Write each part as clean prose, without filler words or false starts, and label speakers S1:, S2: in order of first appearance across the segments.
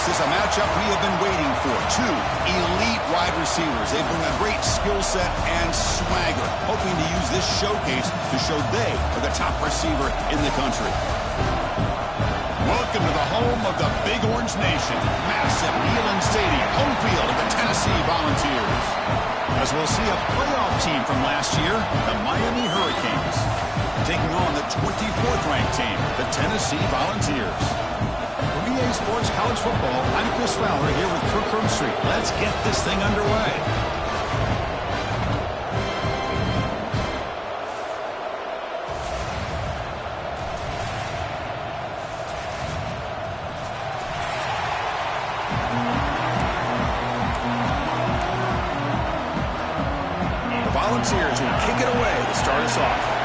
S1: This is a matchup we have been waiting for. Two elite wide receivers. They bring a great skill set and swagger, hoping to use this showcase to show they are the top receiver in the country. Welcome to the home of the Big Orange Nation. Massive Neyland Stadium, home field of the Tennessee Volunteers. As we'll see a playoff team from last year, the Miami Hurricanes, taking on the 24th ranked team, the Tennessee Volunteers.
S2: For EA Sports College Football, I'm Chris Fowler here with Kirk Street. Let's get this thing underway. Volunteers will kick it away to start us off.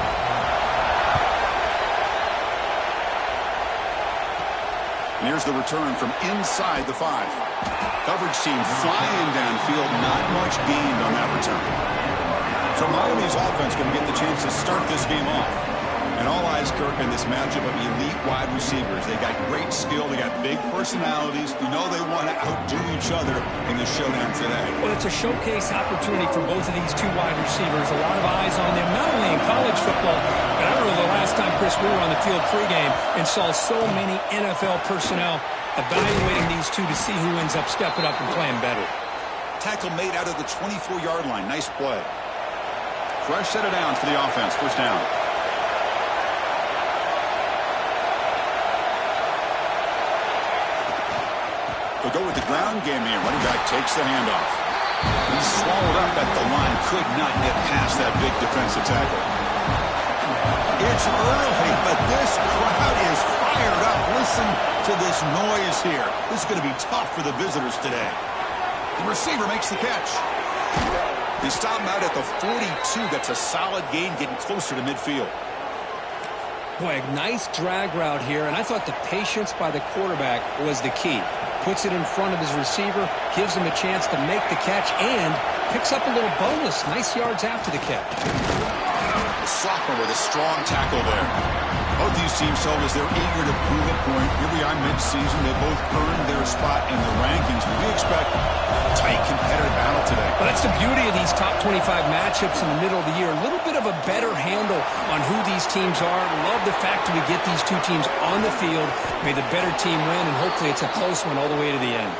S1: And here's the return from inside the 5. Coverage team flying downfield, not much gained on that return. So Miami's offense going to get the chance to start this game off. And all eyes, Kirk, in this matchup of elite wide receivers. They got great skill. They got big personalities. You know they want to outdo each other in the showdown today.
S3: Well, it's a showcase opportunity for both of these two wide receivers. A lot of eyes on them, not only in college football, but I remember the last time, Chris, we were on the field pregame and saw so many NFL personnel evaluating these two to see who ends up stepping up and playing better.
S1: Tackle made out of the 24-yard line. Nice play. Fresh set of downs for the offense. First down. They'll go with the ground game here. Running back takes the handoff. He's swallowed up at the line. Could not get past that big defensive tackle. It's early, but this crowd is fired up. Listen to this noise here. This is going to be tough for the visitors today. The receiver makes the catch. They stop him out at the 42. That's a solid gain, getting closer to midfield.
S3: Boy, a nice drag route here, and I thought the patience by the quarterback was the key. Puts it in front of his receiver, gives him a chance to make the catch, and picks up a little bonus. Nice yards after the catch.
S1: The sophomore with a strong tackle there. Both these teams told us they're eager to prove a point. Here we are mid-season. They both earned their spot in the rankings, but we expect a tight, competitive battle today.
S3: Well, that's the beauty of these top 25 matchups in the middle of the year. A little bit of a better handle on who these teams are. Love the fact that we get these two teams on the field. May the better team win, and hopefully it's a close one all the way to the end.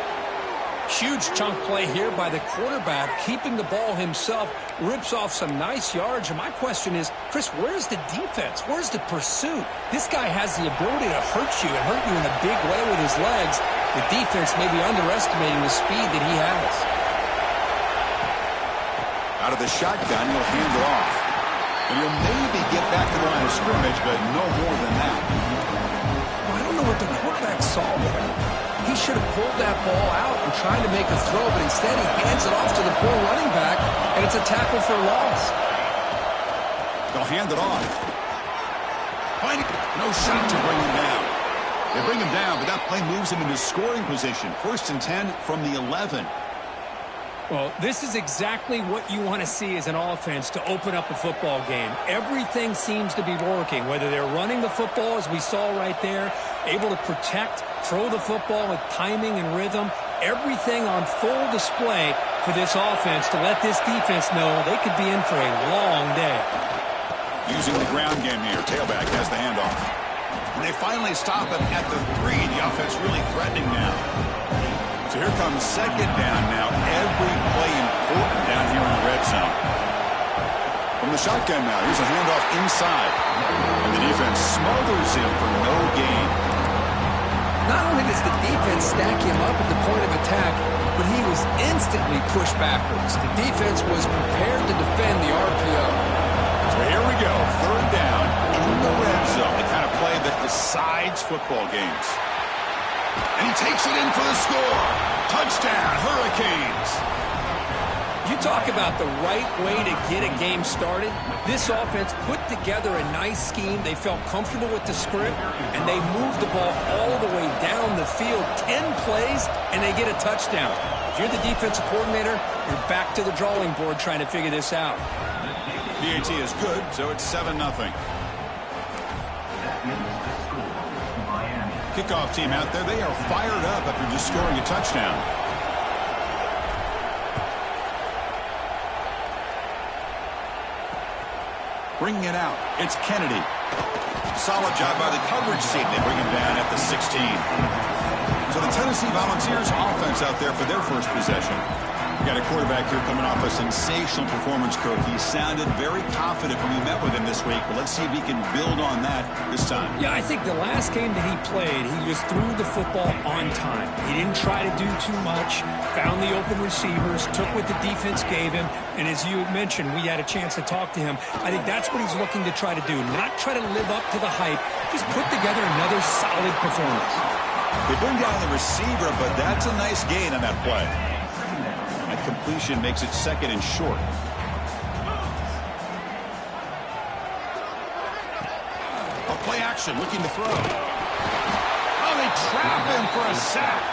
S3: Huge chunk play here by the quarterback, keeping the ball himself, rips off some nice yards. And my question is, Chris, where's the defense? Where's the pursuit? This guy has the ability to hurt you and hurt you in a big way with his legs. The defense may be underestimating the speed that he has.
S1: Out of the shotgun, he'll hand it off. And he'll maybe get back to the line of scrimmage, but no more than that.
S3: I don't know what the quarterback saw there. He should have pulled that ball out and tried to make a throw, but instead he hands it off to the poor running back, and it's a tackle for loss.
S1: They'll hand it off. No shot to bring him down. They bring him down, but that play moves him into scoring position. 1st and 10 from the 11.
S3: Well, this is exactly what you want to see as an offense to open up a football game. Everything seems to be working, whether they're running the football, as we saw right there, able to protect, throw the football with timing and rhythm. Everything on full display for this offense to let this defense know they could be in for a long day.
S1: Using the ground game here. Tailback has the handoff. And they finally stop him at the 3. The offense really threatening now. So here comes 2nd down now. Every play important down here in the red zone. From the shotgun now, here's a handoff inside. And the defense smothers him for no gain.
S3: Not only does the defense stack him up at the point of attack, but he was instantly pushed backwards. The defense was prepared to defend the RPO.
S1: So here we go. 3rd down in the red zone. The kind of play that decides football games. And he takes it in for the score. Touchdown, Hurricanes.
S3: You talk about the right way to get a game started. This offense put together a nice scheme. They felt comfortable with the script, and they moved the ball all the way down the field. 10 plays, and they get a touchdown. If you're the defensive coordinator, you're back to the drawing board trying to figure this out.
S1: PAT is good, so it's 7-0. Kickoff team out there, they are fired up after just scoring a touchdown. Bringing it out, it's Kennedy. Solid job by the coverage team. They bring him down at the 16. So the Tennessee Volunteers offense out there for their first possession. We got a quarterback here coming off a sensational performance, Kirk. He sounded very confident when we met with him this week, but let's see if he can build on that this time.
S3: Yeah, I think the last game that he played, he just threw the football on time. He didn't try to do too much, found the open receivers, took what the defense gave him, and as you mentioned, we had a chance to talk to him. I think that's what he's looking to try to do, not try to live up to the hype, just put together another solid performance.
S1: They bring down the receiver, but that's a nice gain on that play. That completion makes it second and short. A play action, looking to throw. Oh, they trap him for a sack.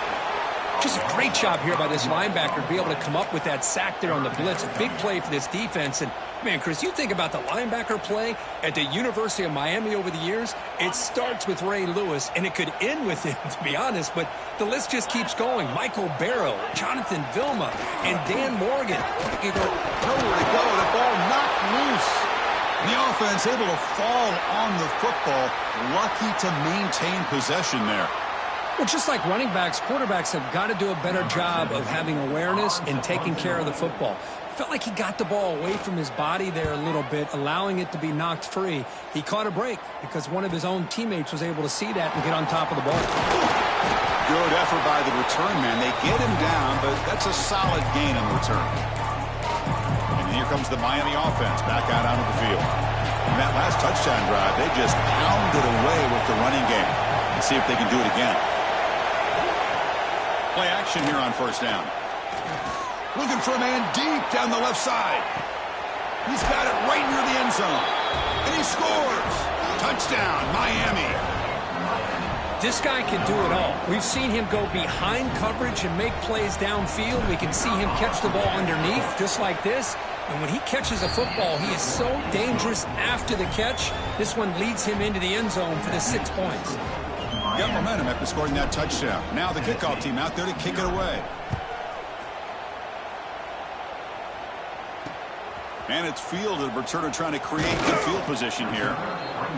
S3: Just a great job here by this linebacker to be able to come up with that sack there on the blitz. A big play for this defense. And, man, Chris, you think about the linebacker play at the University of Miami over the years, it starts with Ray Lewis, and it could end with him, to be honest, but the list just keeps going. Michael Barrow, Jonathan Vilma, and Dan Morgan.
S1: Nowhere to go. The ball knocked loose. The offense able to fall on the football. Lucky to maintain possession there.
S3: Well, just like running backs, quarterbacks have got to do a better job of having awareness and taking care of the football. Felt like he got the ball away from his body there a little bit, allowing it to be knocked free. He caught a break because one of his own teammates was able to see that and get on top of the ball.
S1: Good effort by the return man. They get him down, but that's a solid gain on the return. And here comes the Miami offense back out onto the field. In that last touchdown drive, they just pounded away with the running game. Let's see if they can do it again. Play action here on first down. Looking for a man deep down the left side. He's got it right near the end zone. And he scores. Touchdown, Miami.
S3: This guy can do it all. We've seen him go behind coverage and make plays downfield. We can see him catch the ball underneath just like this. And when he catches a football, he is so dangerous after the catch. This one leads him into the end zone for the 6 points.
S1: Got momentum after scoring that touchdown. Now the kickoff team out there to kick it away. And it's fielded. Returner trying to create good field position here.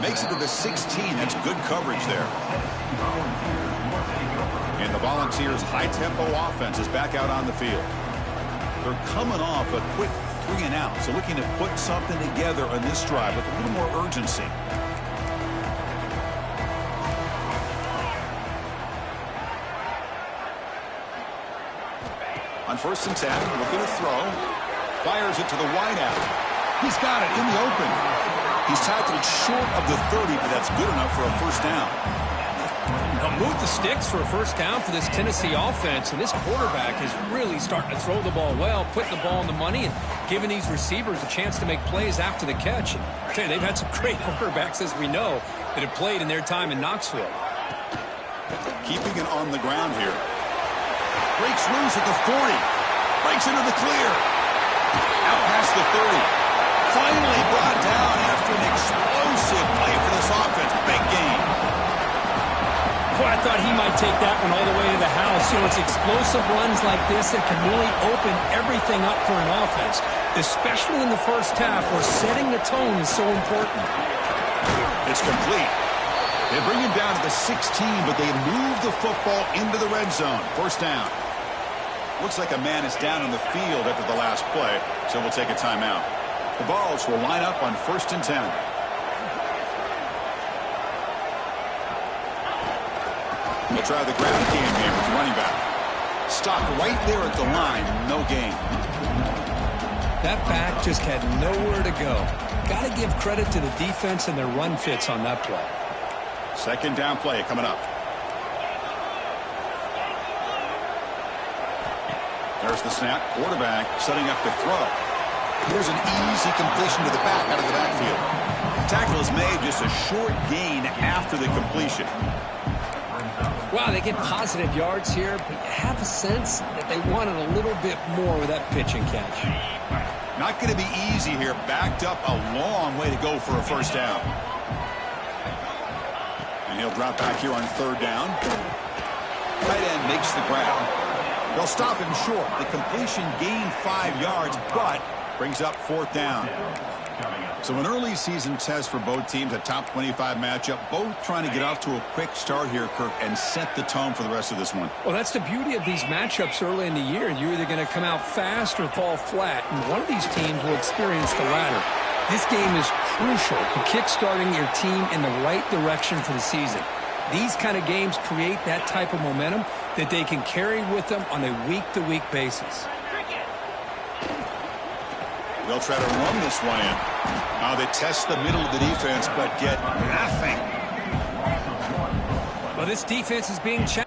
S1: Makes it to the 16. That's good coverage there. And the Volunteers' high-tempo offense is back out on the field. They're coming off a quick 3 and out, so looking to put something together on this drive with a little more urgency. On first and 10, looking to throw. Fires it to the wideout. He's got it in the open. He's tackled short of the 30, but that's good enough for a first down.
S3: Now move the sticks for a first down for this Tennessee offense, and this quarterback is really starting to throw the ball well, putting the ball in the money, and giving these receivers a chance to make plays after the catch. And I tell you, they've had some great quarterbacks, as we know, that have played in their time in Knoxville.
S1: Keeping it on the ground here. Breaks loose at the 40. Breaks into the clear. Out past the 30. Finally brought down after an explosive play for this offense. Big game.
S3: Well, I thought he might take that one all the way to the house. You know, it's explosive runs like this that can really open everything up for an offense, especially in the first half where setting the tone is so important.
S1: It's complete. They bring him down to the 16, but they move the football into the red zone. First down. Looks like a man is down on the field after the last play, so we'll take a timeout. The Vols will line up on first and 10. We'll try the ground game here with the running back. Stopped right there at the line, no gain.
S3: That back just had nowhere to go. Got to give credit to the defense and their run fits on that play.
S1: Second down play coming up. There's the snap. Quarterback setting up to throw. Here's an easy completion to the back out of the backfield. Tackle is made, just a short gain after the completion.
S3: Wow, they get positive yards here, but you have a sense that they wanted a little bit more with that pitch and catch.
S1: Not going to be easy here. Backed up a long way to go for a first down. And And he'll drop back here on 3rd down. Tight end makes the grab. They'll stop him short. The completion gained 5 yards, but brings up 4th down. So an early season test for both teams, a top 25 matchup, both trying to get off to a quick start here, Kirk, and set the tone for the rest of this one.
S3: Well, that's the beauty of these matchups early in the year. You're either going to come out fast or fall flat, and one of these teams will experience the latter. This game is crucial to kick-starting your team in the right direction for the season. These kind of games create that type of momentum that they can carry with them on a week-to-week basis.
S1: They'll try to run this one in. Now they test the middle of the defense, but get nothing.
S3: Well, this defense is being challenged.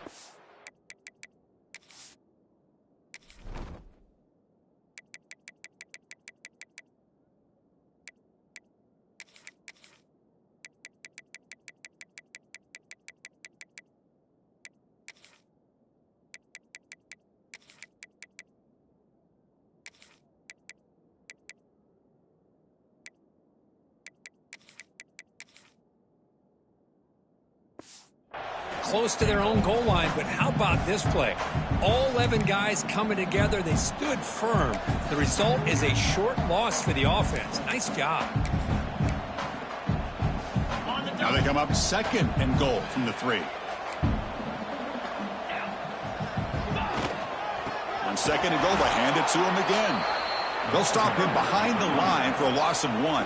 S3: Close to their own goal line, but how about this play? All 11 guys coming together. They stood firm. The result is a short loss for the offense. Nice job.
S1: Now they come up 2nd and goal from the 3. On 2nd and goal, they hand it to him again. They'll stop him behind the line for a loss of 1.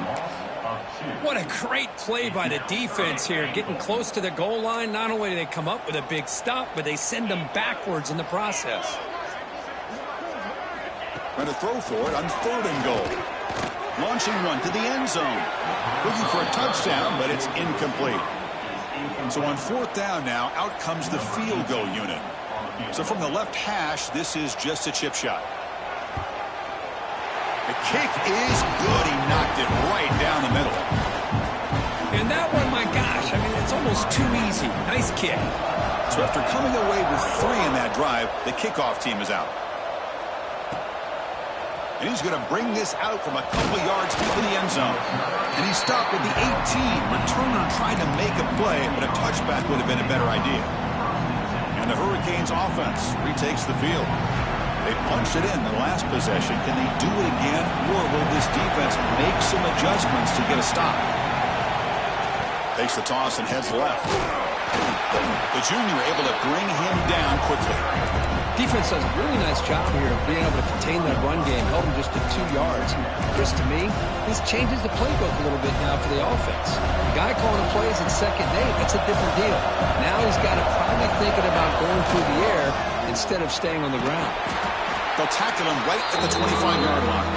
S3: What a great play by the defense here. Getting close to the goal line, not only do they come up with a big stop, but they send them backwards in the process.
S1: Trying to throw for it on 3rd and goal. Launching one to the end zone. Looking for a touchdown, but it's incomplete. So on 4th down now, out comes the field goal unit. So from the left hash, this is just a chip shot. The kick is good. He knocked it right down the middle.
S3: And that one, my gosh, I mean, it's almost too easy. Nice kick.
S1: So after coming away with 3 in that drive, the kickoff team is out. And he's going to bring this out from a couple yards deep in the end zone. And he stopped at the 18. Returner trying to make a play, but a touchback would have been a better idea. And the Hurricanes offense retakes the field. They punched it in the last possession. Can they do it again, or will this defense make some adjustments to get a stop? Takes the toss and heads left. The junior able to bring him down quickly.
S3: Defense does a really nice job here of being able to contain that run game, held him just to 2 yards. Chris, to me, this changes the playbook a little bit now for the offense. The guy calling the plays at 2nd and 8, that's a different deal. Now he's got to probably thinking about going through the air instead of staying on the ground.
S1: They'll tackle him right at the 25-yard line.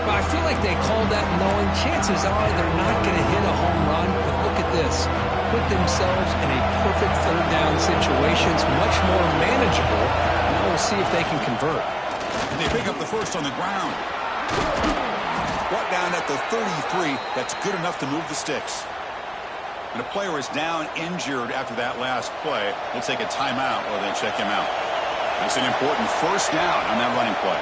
S3: But I feel like they called that knowing chances are they're not going to hit a home run. But look at this. Put themselves in a perfect 3rd down situation. It's much more manageable. Now we'll see if they can convert.
S1: And they pick up the first on the ground. Brought down at the 33. That's good enough to move the sticks. And a player is down injured after that last play. We'll take a timeout or then check him out. That's an important first down on that running play.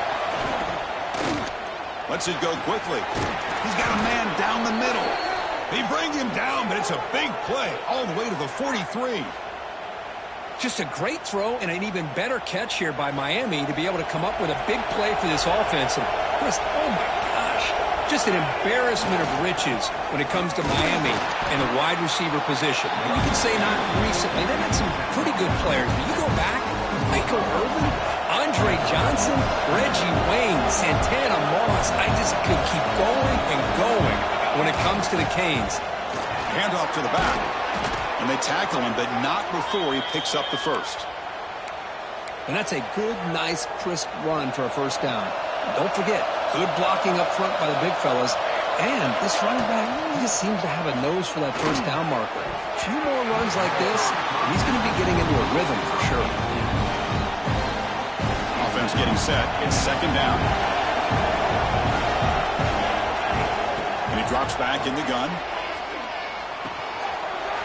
S1: Lets it go quickly. He's got a man down the middle. They bring him down, but it's a big play all the way to the 43.
S3: Just a great throw and an even better catch here by Miami to be able to come up with a big play for this offense. And Chris, oh my gosh, just an embarrassment of riches when it comes to Miami and the wide receiver position. And you can say not recently. They've had some pretty good players, but you go back, Michael Irvin, Andre Johnson, Reggie Wayne, Santana Moss. I just could keep going and going when it comes to the Canes.
S1: Handoff to the back. And they tackle him, but not before he picks up the first.
S3: And that's a good, nice, crisp run for a first down. Don't forget, good blocking up front by the big fellas. And this running back really just seems to have a nose for that first down marker. A few more runs like this, and he's going to be getting into a rhythm for sure.
S1: Offense getting set. It's 2nd down. And he drops back in the gun.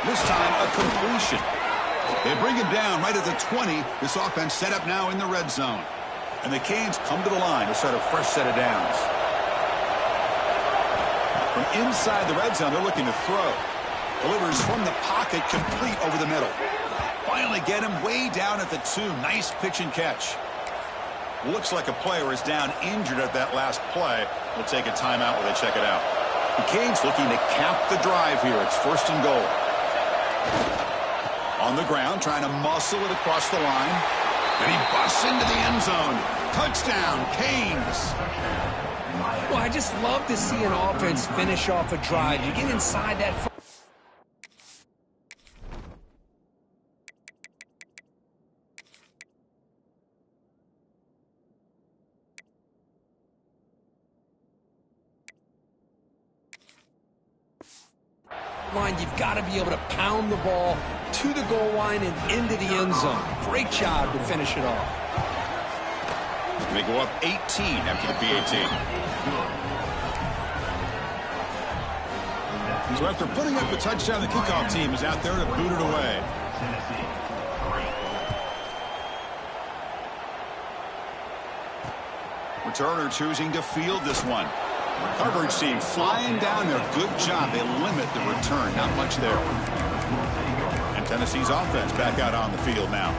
S1: This time, a completion. They bring him down right at the 20. This offense set up now in the red zone. And the Canes come to the line to start a fresh set of downs. From inside the red zone, they're looking to throw. Delivers from the pocket, complete over the middle. Finally get him way down at the 2. Nice pitch and catch. Looks like a player is down injured at that last play. We'll take a timeout while they check it out. The Canes looking to cap the drive here. It's 1st and goal. On the ground, trying to muscle it across the line. And he busts into the end zone. Touchdown, Canes.
S3: Well, I just love to see an offense finish off a drive. You get inside that line, you've got to be able to pound the ball to the goal line and into the end zone. Great job to finish it off.
S1: They go up 18 after the PAT. So after putting up a touchdown, the kickoff team is out there to boot it away. Returner choosing to field this one. Coverage team flying down there. Good job. They limit the return. Not much there. And Tennessee's offense back out on the field now.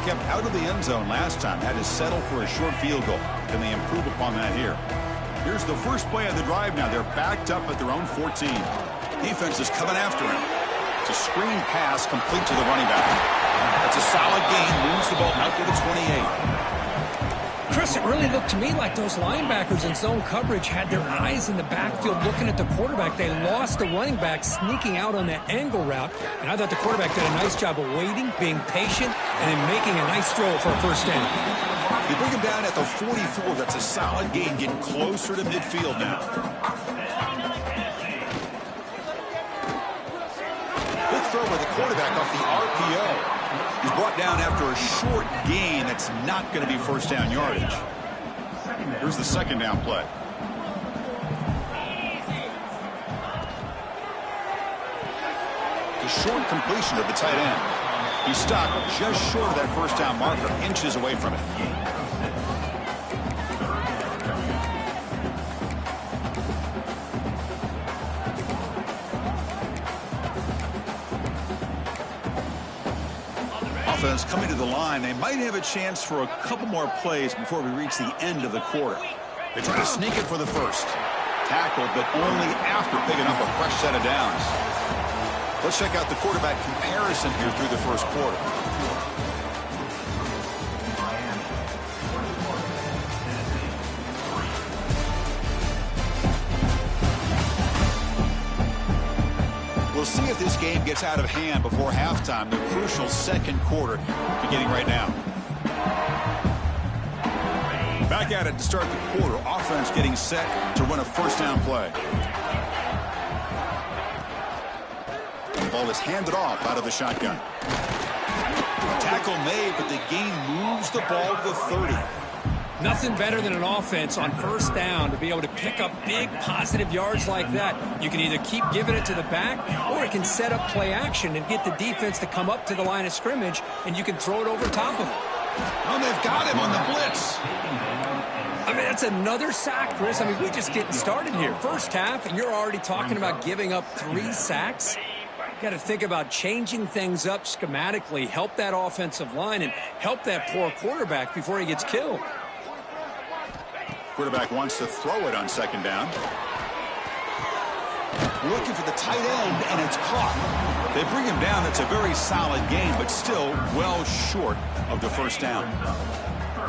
S1: Kept out of the end zone last time. Had to settle for a short field goal. Can they improve upon that here? Here's the first play of the drive now. They're backed up at their own 14. Defense is coming after him. It's a screen pass complete to the running back. That's a solid gain. Moves the ball out to the 28.
S3: Chris, it really looked to me like those linebackers in zone coverage had their eyes in the backfield looking at the quarterback. They lost the running back sneaking out on that angle route. And I thought the quarterback did a nice job of waiting, being patient, and then making a nice throw for a first down.
S1: You bring him down at the 44. That's a solid gain, getting closer to midfield now. Good throw by the quarterback off the RPO. He's brought down after a short gain that's not going to be first down yardage. Here's the second down play. The short completion of the tight end. He stopped just short of that first down marker, inches away from it. Offense coming to the line. They might have a chance for a couple more plays before we reach the end of the quarter. They try to sneak it for the first. Tackled, but only after picking up a fresh set of downs. Let's check out the quarterback comparison here through the first quarter. We'll see if this game gets out of hand before halftime. The crucial second quarter beginning right now. Back at it to start the quarter. Offense getting set to run a first down play. The ball is handed off out of the shotgun. Tackle made, but the gain moves the ball to the 30.
S3: Nothing better than an offense on first down to be able to pick up big positive yards like that. You can either keep giving it to the back, or it can set up play action and get the defense to come up to the line of scrimmage, and you can throw it over top of them.
S1: Oh, they've got him on the blitz.
S3: I mean, that's another sack, Chris. I mean, we're just getting started here. First half, and you're already talking about giving up 3 sacks. Got to think about changing things up schematically, help that offensive line, and help that poor quarterback before he gets killed.
S1: Quarterback wants to throw it on second down. Looking for the tight end, and it's caught. They bring him down. It's a very solid gain, but still well short of the first down.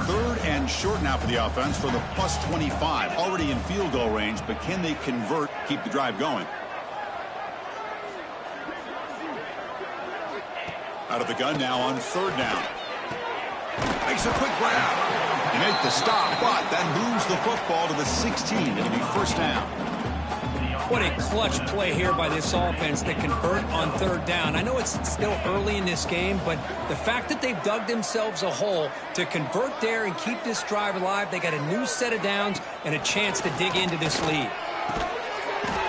S1: Third and short now for the offense for the plus 25. Already in field goal range, but can they convert, keep the drive going? Out of the gun now on third down. Makes a quick grab. They make the stop, but that moves the football to the 16. It'll be first down.
S3: What a clutch play here by this offense to convert on third down. I know it's still early in this game, but the fact that they've dug themselves a hole to convert there and keep this drive alive, they got a new set of downs and a chance to dig into this lead.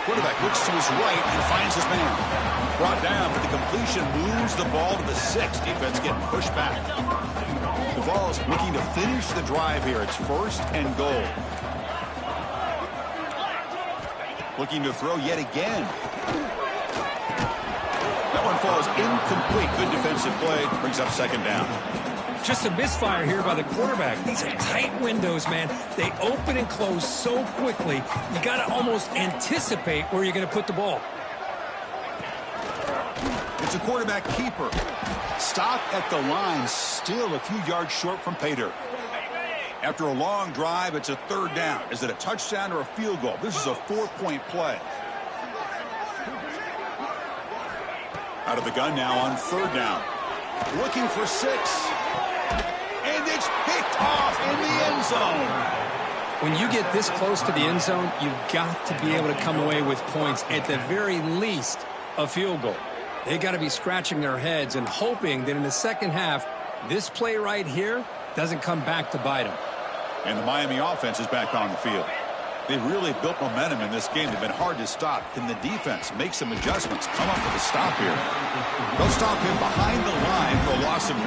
S1: Quarterback looks to his right and finds his man. Brought down, but the completion moves the ball to the 6. Defense getting pushed back. The Vols looking to finish the drive here. It's first and goal. Looking to throw yet again. That one falls incomplete. Good defensive play. Brings up second down.
S3: Just a misfire here by the quarterback. These are tight windows, man. They open and close so quickly. You got to almost anticipate where you're going to put the ball.
S1: It's a quarterback keeper. Stop at the line. Still a few yards short from pay dirt. After a long drive, it's a third down. Is it a touchdown or a field goal? This is a 4-point play. Out of the gun now on third down. Looking for 6. And it's picked off in the end zone.
S3: When you get this close to the end zone, you've got to be able to come away with points. At the very least, a field goal. They got to be scratching their heads and hoping that in the second half, this play right here doesn't come back to bite them.
S1: And the Miami offense is back on the field. They've really built momentum in this game. They've been hard to stop. Can the defense make some adjustments? Come up with a stop here. They'll stop him behind the line for a loss of 1.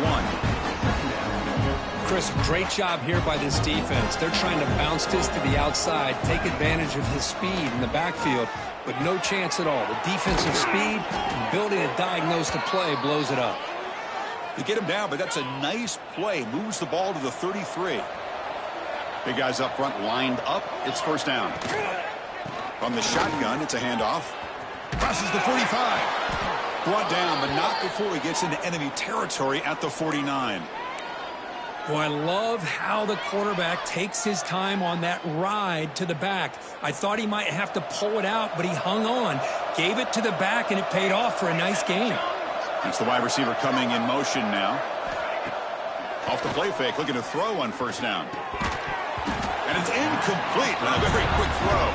S3: Chris, great job here by this defense. They're trying to bounce this to the outside, take advantage of his speed in the backfield, but no chance at all. The defensive speed, ability to diagnose the play, blows it up.
S1: They get him down, but that's a nice play. Moves the ball to the 33. Big guys up front lined up. It's first down. From the shotgun, it's a handoff. Crosses the 45. Brought down, but not before he gets into enemy territory at the 49.
S3: Well, I love how the quarterback takes his time on that ride to the back. I thought he might have to pull it out, but he hung on. Gave it to the back, and it paid off for a nice game.
S1: That's the wide receiver coming in motion now. Off the play fake, looking to throw on first down. And it's incomplete with a very quick throw.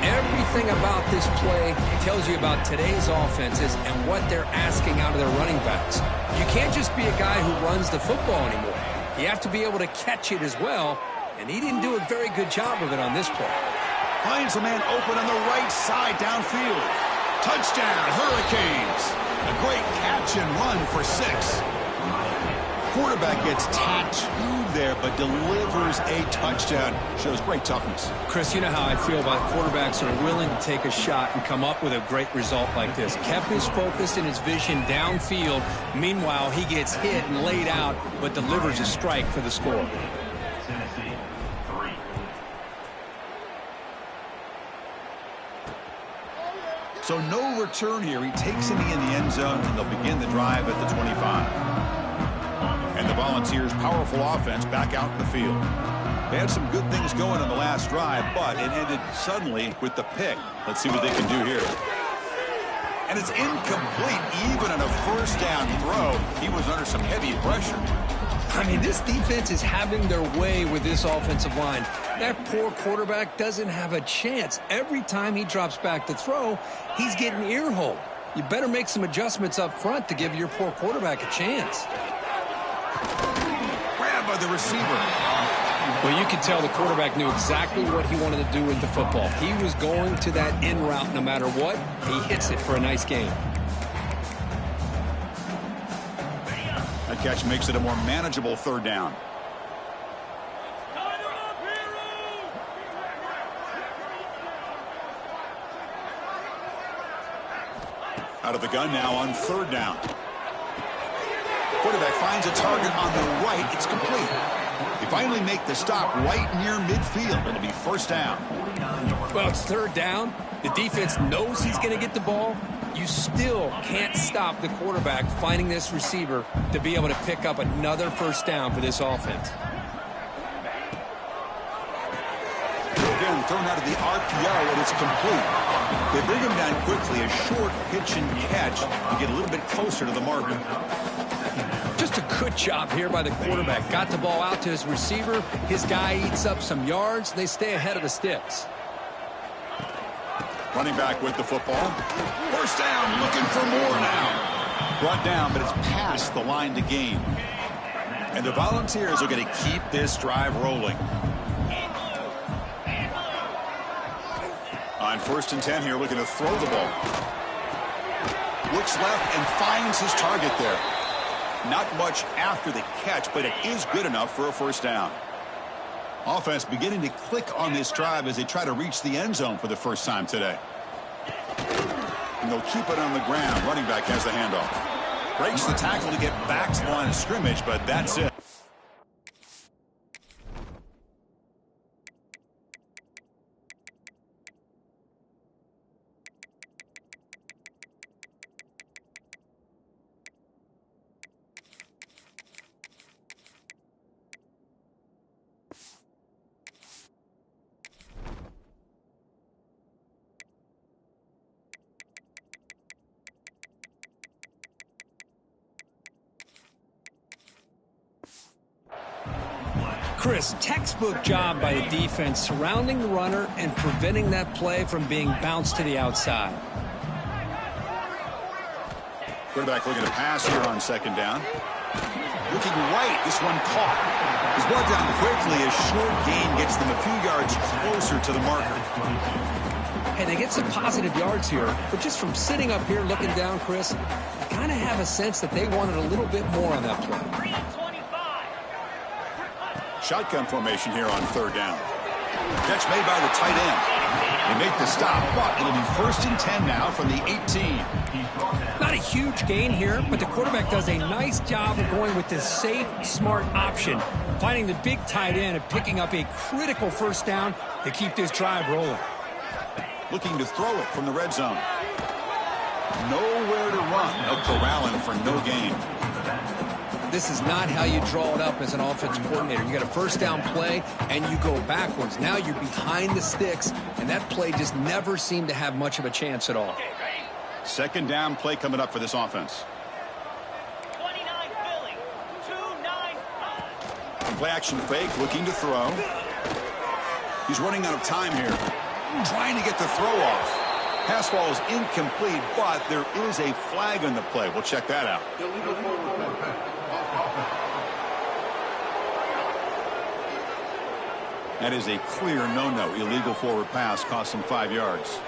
S3: Everything about this play tells you about today's offenses and what they're asking out of their running backs. You can't just be a guy who runs the football anymore. You have to be able to catch it as well, and he didn't do a very good job of it on this play.
S1: Finds a man open on the right side downfield. Touchdown, Hurricanes. A great catch and run for 6. Quarterback gets tattooed there, but delivers a touchdown. Shows great toughness.
S3: Chris, you know how I feel about quarterbacks that are willing to take a shot and come up with a great result like this. Kept his focus and his vision downfield. Meanwhile, he gets hit and laid out, but delivers a strike for the score.
S1: So no return here. He takes it in the end zone, and they'll begin the drive at the 25. And the Volunteers' powerful offense back out in the field. They had some good things going on the last drive, but it ended suddenly with the pick. Let's see what they can do here. And it's incomplete, even on a first down throw. He was under some heavy pressure.
S3: I mean, this defense is having their way with this offensive line. That poor quarterback doesn't have a chance. Every time he drops back to throw, he's getting ear-holed. You better make some adjustments up front to give your poor quarterback a chance.
S1: Grab by the receiver.
S3: Well, you could tell the quarterback knew exactly what he wanted to do with the football. He was going to that in route no matter what. He hits it for a nice gain.
S1: That catch makes it a more manageable third down. Out of the gun now on third down. Quarterback finds a target on the right. It's complete. They finally make the stop right near midfield. It'll be first down.
S3: Well, it's third down. The defense knows he's going to get the ball. You still can't stop the quarterback finding this receiver to be able to pick up another first down for this offense.
S1: Again, thrown out of the RPO, and it's complete. They bring him down quickly, a short pitch and catch to get a little bit closer to the marker.
S3: Just a good job here by the quarterback. Got the ball out to his receiver. His guy eats up some yards. They stay ahead of the sticks.
S1: Running back with the football. First down, looking for more now. Brought down, but it's past the line to gain. And the Volunteers are going to keep this drive rolling. On 1st and 10 here, looking to throw the ball. Looks left and finds his target there. Not much after the catch, but it is good enough for a first down. Offense beginning to click on this drive as they try to reach the end zone for the first time today. And they'll keep it on the ground. Running back has the handoff. Breaks the tackle to get back to the line of scrimmage, but that's it.
S3: Chris, textbook job by the defense surrounding the runner and preventing that play from being bounced to the outside.
S1: Quarterback looking to pass here on second down. Looking right. This one caught. He's brought down quickly. A short gain gets them a few yards closer to the marker.
S3: Hey, they get some positive yards here, but just from sitting up here looking down, Chris, I kind of have a sense that they wanted a little bit more on that play.
S1: Shotgun formation here on third down. Catch made by the tight end. They make the stop, but it'll be 1st and 10 now from the 18.
S3: Not a huge gain here, but the quarterback does a nice job of going with this safe, smart option, finding the big tight end and picking up a critical first down to keep this drive rolling.
S1: Looking to throw it from the red zone. Nowhere to run. They'll corral him for no gain.
S3: This is not how you draw it up as an offensive coordinator. You got a first down play, and you go backwards. Now you're behind the sticks, and that play just never seemed to have much of a chance at all.
S1: Second down play coming up for this offense.
S4: 29 Philly, 2-9.
S1: Play action fake, looking to throw. He's running out of time here. Trying to get the throw off. Pass ball is incomplete, but there is a flag on the play. We'll check that out. That is a clear no-no. Illegal forward pass cost him 5 yards.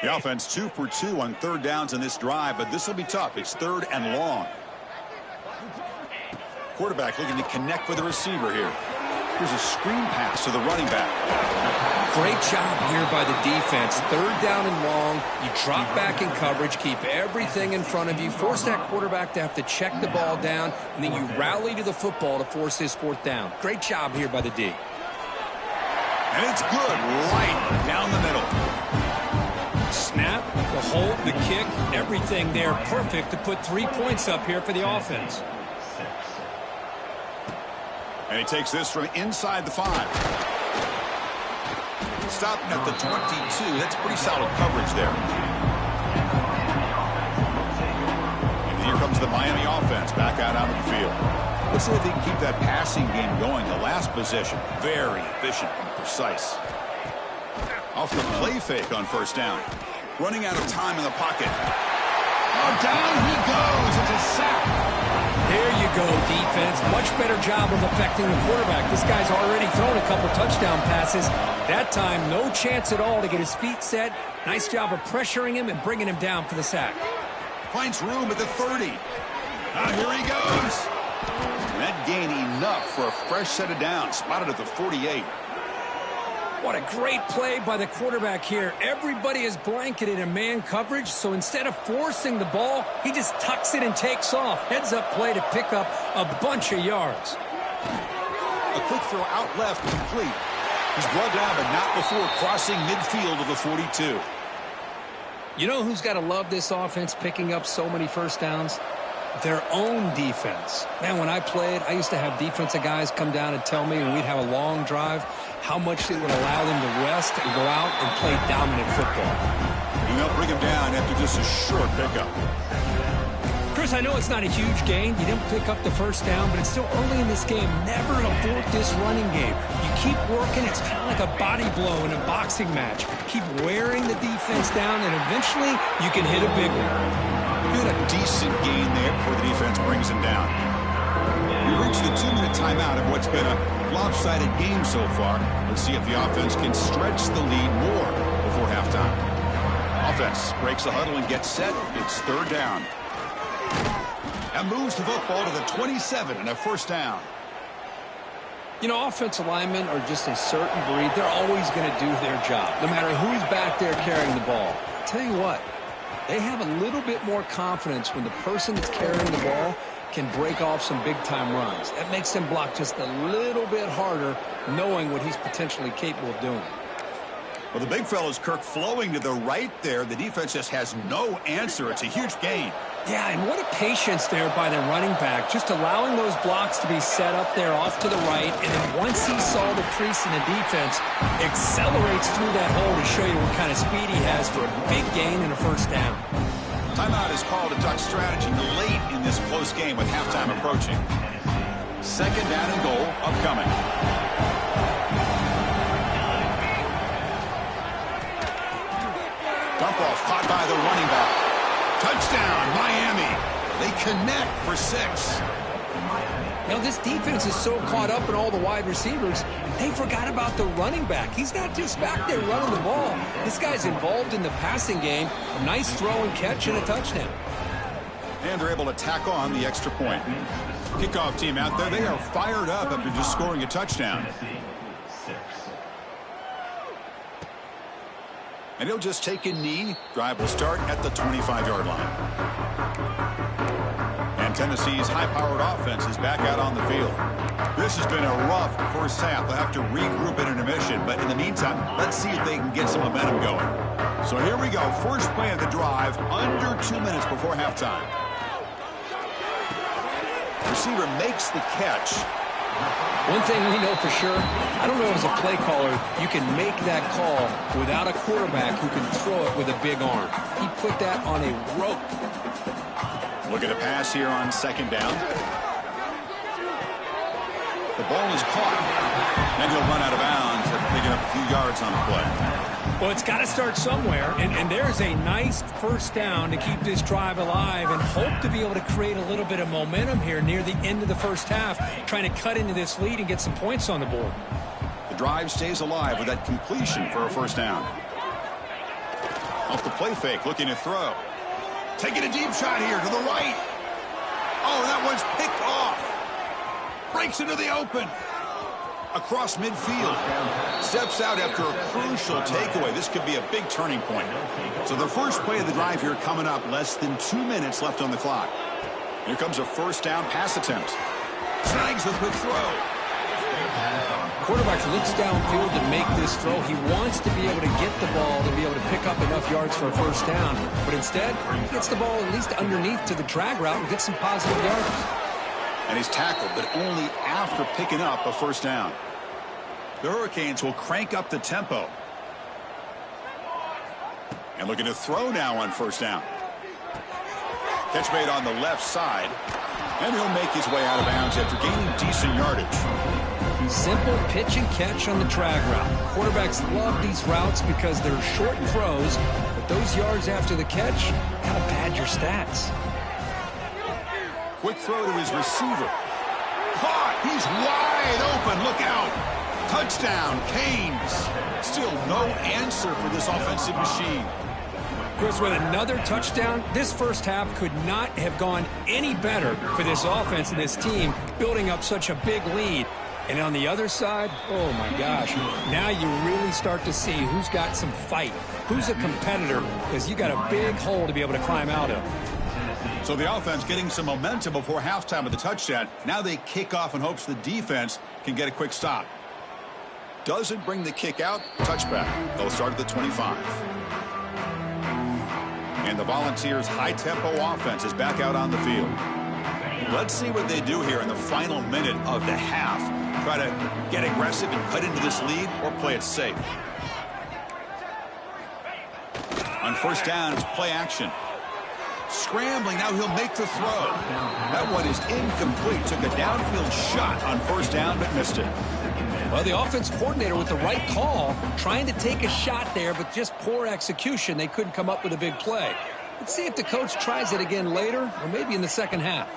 S1: The offense 2 for 2 on third downs in this drive, but this will be tough. It's 3rd and long. Quarterback looking to connect with the receiver here. Here's a screen pass to the running back.
S3: Great job here by the defense. 3rd down and long. You drop back in coverage, keep everything in front of you, force that quarterback to have to check the ball down, and then you rally to the football to force this 4th down. Great job here by the D.
S1: And it's good, right down the middle.
S3: Snap, the hold, the kick, everything there perfect to put 3 points up here for the offense.
S1: And he takes this from inside the 5. Stopping at the 22. That's pretty solid coverage there. And here comes the Miami offense back out onto the field. Let's see if they can keep that passing game going. The last possession, very efficient and precise. Off the play fake on first down. Running out of time in the pocket. Oh, down he goes. It's a sack.
S3: There you go, defense. Much better job of affecting the quarterback. This guy's already thrown a couple touchdown passes. That time, no chance at all to get his feet set. Nice job of pressuring him and bringing him down for the sack.
S1: Finds room at the 30. Here he goes. And that gain enough for a fresh set of downs. Spotted at the 48.
S3: What a great play by the quarterback here. Everybody is blanketed in man coverage, so instead of forcing the ball, he just tucks it and takes off. Heads-up play to pick up a bunch of yards.
S1: A quick throw out left, complete. He's brought down, but not before crossing midfield of the 42.
S3: You know who's got to love this offense picking up so many first downs? Their own defense. Man, when I played, I used to have defensive guys come down and tell me when we'd have a long drive how much it would allow them to rest and go out and play dominant football.
S1: And they'll bring him down after just a short pickup.
S3: Chris, I know it's not a huge gain. You didn't pick up the first down, but it's still early in this game. Never abort this running game. You keep working. It's kind of like a body blow in a boxing match. Keep wearing the defense down, and eventually you can hit a big one.
S1: Good, a decent gain there before the defense brings him down. We reached the 2-minute timeout of what's been a lopsided game so far. Let's see if the offense can stretch the lead more before halftime. Offense breaks the huddle and gets set. It's third down. And moves the football to the 27 and a first down.
S3: You know, offensive linemen are just a certain breed. They're always going to do their job, no matter who's back there carrying the ball. I'll tell you what, they have a little bit more confidence when the person that's carrying the ball can break off some big-time runs. That makes them block just a little bit harder, knowing what he's potentially capable of doing.
S1: Well, the big fella's Kirk flowing to the right there. The defense just has no answer. It's a huge gain.
S3: Yeah, and what a patience there by the running back, just allowing those blocks to be set up there off to the right, and then once he saw the crease in the defense, accelerates through that hole to show you what kind of speed he has for a big gain and a first down.
S1: Timeout is called to duck strategy late in this close game with halftime approaching. Second down and goal upcoming. Dump off caught by the running back. Touchdown, Miami. They connect for 6.
S3: Now, this defense is so caught up in all the wide receivers, they forgot about the running back. He's not just back there running the ball. This guy's involved in the passing game. A nice throw and catch and a touchdown.
S1: And they're able to tack on the extra point. Kickoff team out there, they are fired up after just scoring a touchdown. And he'll just take a knee. Drive will start at the 25-yard line. And Tennessee's high-powered offense is back out on the field. This has been a rough first half. They'll have to regroup at intermission. But in the meantime, let's see if they can get some momentum going. So here we go. First play of the drive, under 2 minutes before halftime. Receiver makes the catch.
S3: One thing we know for sure, I don't know as a play caller, you can make that call without a quarterback who can throw it with a big arm. He put that on a rope.
S1: Look at a pass here on second down. The ball is caught. And he'll run out of bounds after picking up a few yards on the play.
S3: Well, it's got to start somewhere, and there's a nice first down to keep this drive alive and hope to be able to create a little bit of momentum here near the end of the first half, trying to cut into this lead and get some points on the board.
S1: The drive stays alive with that completion for a first down. Off the play fake, looking to throw. Taking a deep shot here to the right. Oh, that one's picked off. Breaks into the open. Across midfield. Steps out after a crucial takeaway. This could be a big turning point. So the first play of the drive here coming up. Less than 2 minutes left on the clock. Here comes a first down pass attempt. Snags a quick throw.
S3: Quarterback looks downfield to make this throw. He wants to be able to get the ball to be able to pick up enough yards for a first down. But instead, he gets the ball at least underneath to the drag route and gets some positive yards.
S1: And he's tackled, but only after picking up a first down. The Hurricanes will crank up the tempo. And looking to throw now on first down. Catch made on the left side. And he'll make his way out of bounds after gaining decent yardage.
S3: Simple pitch and catch on the drag route. Quarterbacks love these routes because they're short throws, but those yards after the catch kind of pad your stats.
S1: Quick throw to his receiver. Caught! He's wide open. Look out! Touchdown, Canes. Still no answer for this offensive machine.
S3: Chris, with another touchdown, this first half could not have gone any better for this offense and this team, building up such a big lead. And on the other side, oh my gosh, now you really start to see who's got some fight, who's a competitor, because you got a big hole to be able to climb out of.
S1: So the offense getting some momentum before halftime with the touchdown. Now they kick off in hopes the defense can get a quick stop. Doesn't bring the kick out. Touchback. They'll start at the 25. And the Volunteers' high-tempo offense is back out on the field. Let's see what they do here in the final minute of the half. Try to get aggressive and cut into this lead or play it safe. On first down, it's play action. Scrambling, now he'll make the throw. That one is incomplete. Took a downfield shot on first down, but missed it.
S3: Well, the offense coordinator with the right call, trying to take a shot there, but just poor execution. They couldn't come up with a big play. Let's see if the coach tries it again later, or maybe in the second half.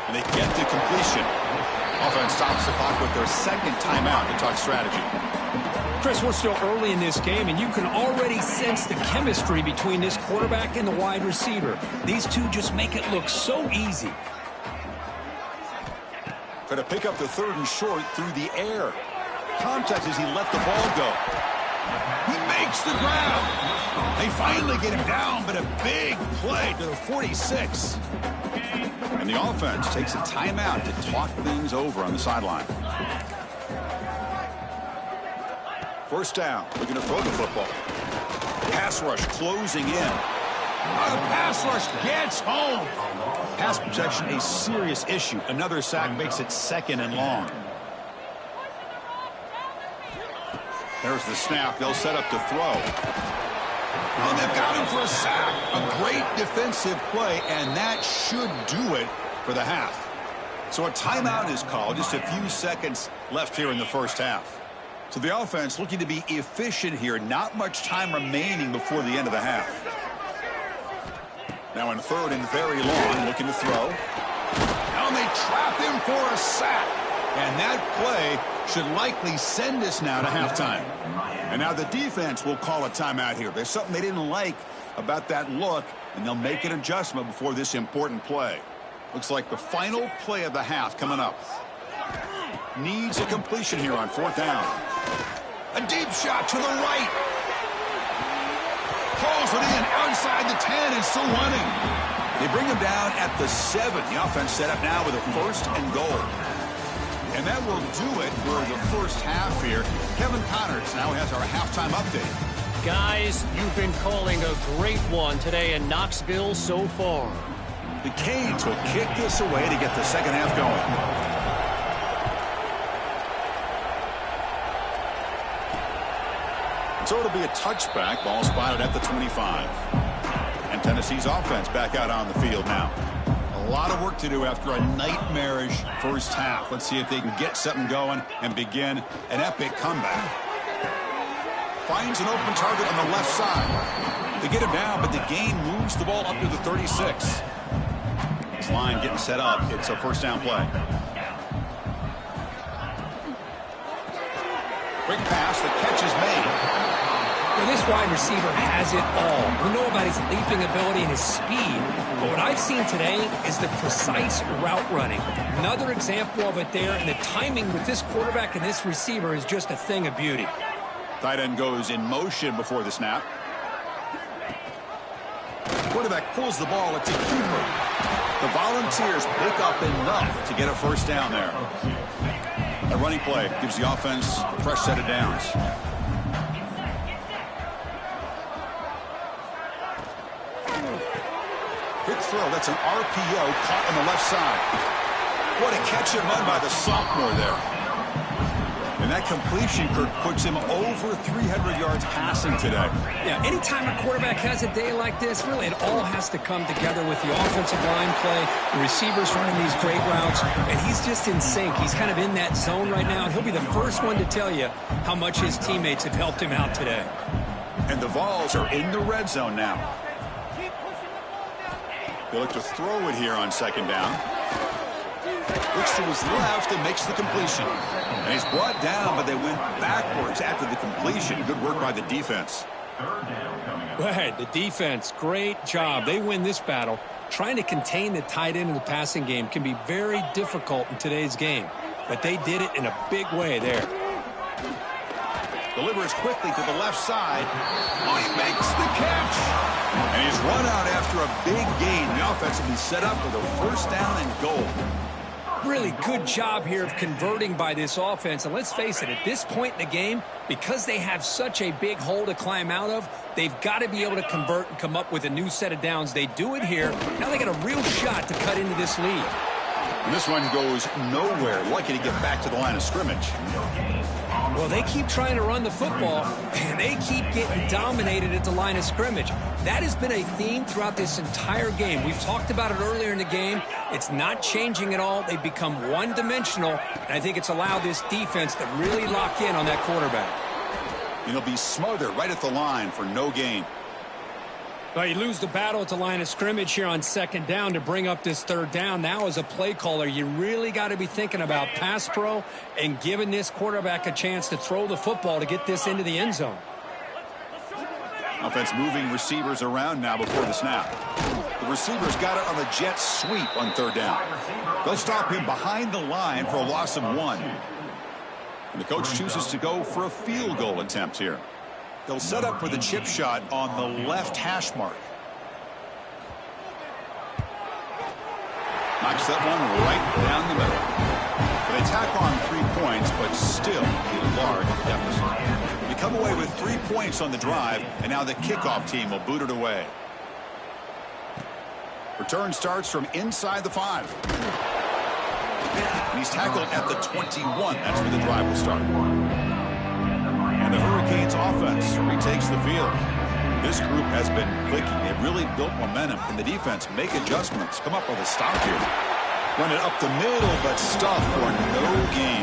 S1: And they get to completion. Offense stops the clock with their second timeout to talk strategy.
S3: Chris, we're still early in this game, and you can already sense the chemistry between this quarterback and the wide receiver. These two just make it look so easy.
S1: Going to pick up the 3rd and short through the air. Contact as he let the ball go. He makes the grab. They finally get him down, but a big play to the 46. And the offense takes a timeout to talk things over on the sideline. First down. We're going to throw the football. Pass rush closing in. The pass rush gets home. Pass protection a serious issue. Another sack makes it 2nd and long. There's the snap. They'll set up to throw. And they've got him for a sack. A great defensive play, and that should do it for the half. So a timeout is called. Just a few seconds left here in the first half. So the offense looking to be efficient here. Not much time remaining before the end of the half. Now in 3rd and very long, looking to throw. Now they trap him for a sack. And that play should likely send us now to halftime. And now the defense will call a timeout here. There's something they didn't like about that look, and they'll make an adjustment before this important play. Looks like the final play of the half coming up. Needs a completion here on 4th down. A deep shot to the right. Pulls it in outside the 10 and still running. They bring him down at the 7. The offense set up now with a 1st and goal. And that will do it for the first half here. Kevin Connors now has our halftime update.
S5: Guys, you've been calling a great one today in Knoxville so far.
S1: The Canes will kick this away to get the second half going. So it'll be a touchback. Ball spotted at the 25. And Tennessee's offense back out on the field now. A lot of work to do after a nightmarish first half. Let's see if they can get something going and begin an epic comeback. Finds an open target on the left side. They get him down, but the gain moves the ball up to the 36. This line getting set up. It's a first down play. Quick pass. The catch is made.
S3: Well, this wide receiver has it all. We know about his leaping ability and his speed, but what I've seen today is the precise route running. Another example of it there, and the timing with this quarterback and this receiver is just a thing of beauty.
S1: Tight end goes in motion before the snap. Quarterback pulls the ball. It's a keeper. The Volunteers pick up enough to get a first down there. A running play gives the offense a fresh set of downs. Quick throw. That's an RPO caught on the left side. What a catch and run by the sophomore there. And that completion, Kirk, puts him over 300 yards passing today.
S3: Yeah, anytime a quarterback has a day like this, really it all has to come together with the offensive line play, the receivers running these great routes, and he's just in sync. He's kind of in that zone right now, and he'll be the first one to tell you how much his teammates have helped him out today.
S1: And the Vols are in the red zone now. They look to throw it here on second down. Looks to his left and makes the completion. And he's brought down, but they went backwards after the completion. Good work by the defense.
S3: Right, the defense, great job. They win this battle. Trying to contain the tight end in the passing game can be very difficult in today's game. But they did it in a big way there.
S1: Delivers quickly to the left side. Oh, he makes the catch. And he's run out after a big gain. The offense will be set up with a first down and goal.
S3: Really good job here of converting by this offense. And let's face it, at this point in the game, because they have such a big hole to climb out of, they've got to be able to convert and come up with a new set of downs. They do it here. Now they got a real shot to cut into this lead.
S1: And this one goes nowhere. Lucky to get back to the line of scrimmage.
S3: Well, they keep trying to run the football, and they keep getting dominated at the line of scrimmage. That has been a theme throughout this entire game. We've talked about it earlier in the game. It's not changing at all. They've become one-dimensional, and I think it's allowed this defense to really lock in on that quarterback.
S1: And he'll be smothered right at the line for no gain.
S3: Well, you lose the battle at the line of scrimmage here on second down to bring up this third down. Now as a play caller, you really got to be thinking about pass pro and giving this quarterback a chance to throw the football to get this into the end zone.
S1: Offense moving receivers around now before the snap. The receiver's got it on the jet sweep on third down. They'll stop him behind the line for a loss of 1. And the coach chooses to go for a field goal attempt here. They'll set up for the chip shot on the left hash mark. Knocks that one right down the middle. They tack on 3 points, but still a large deficit. You come away with 3 points on the drive, and now the kickoff team will boot it away. Return starts from inside the 5. And he's tackled at the 21. That's where the drive will start. And the Hurricanes offense retakes the field. This group has been clicking. They've really built momentum. And the defense make adjustments. Come up with a stop here. Run it up the middle, but stop for no gain.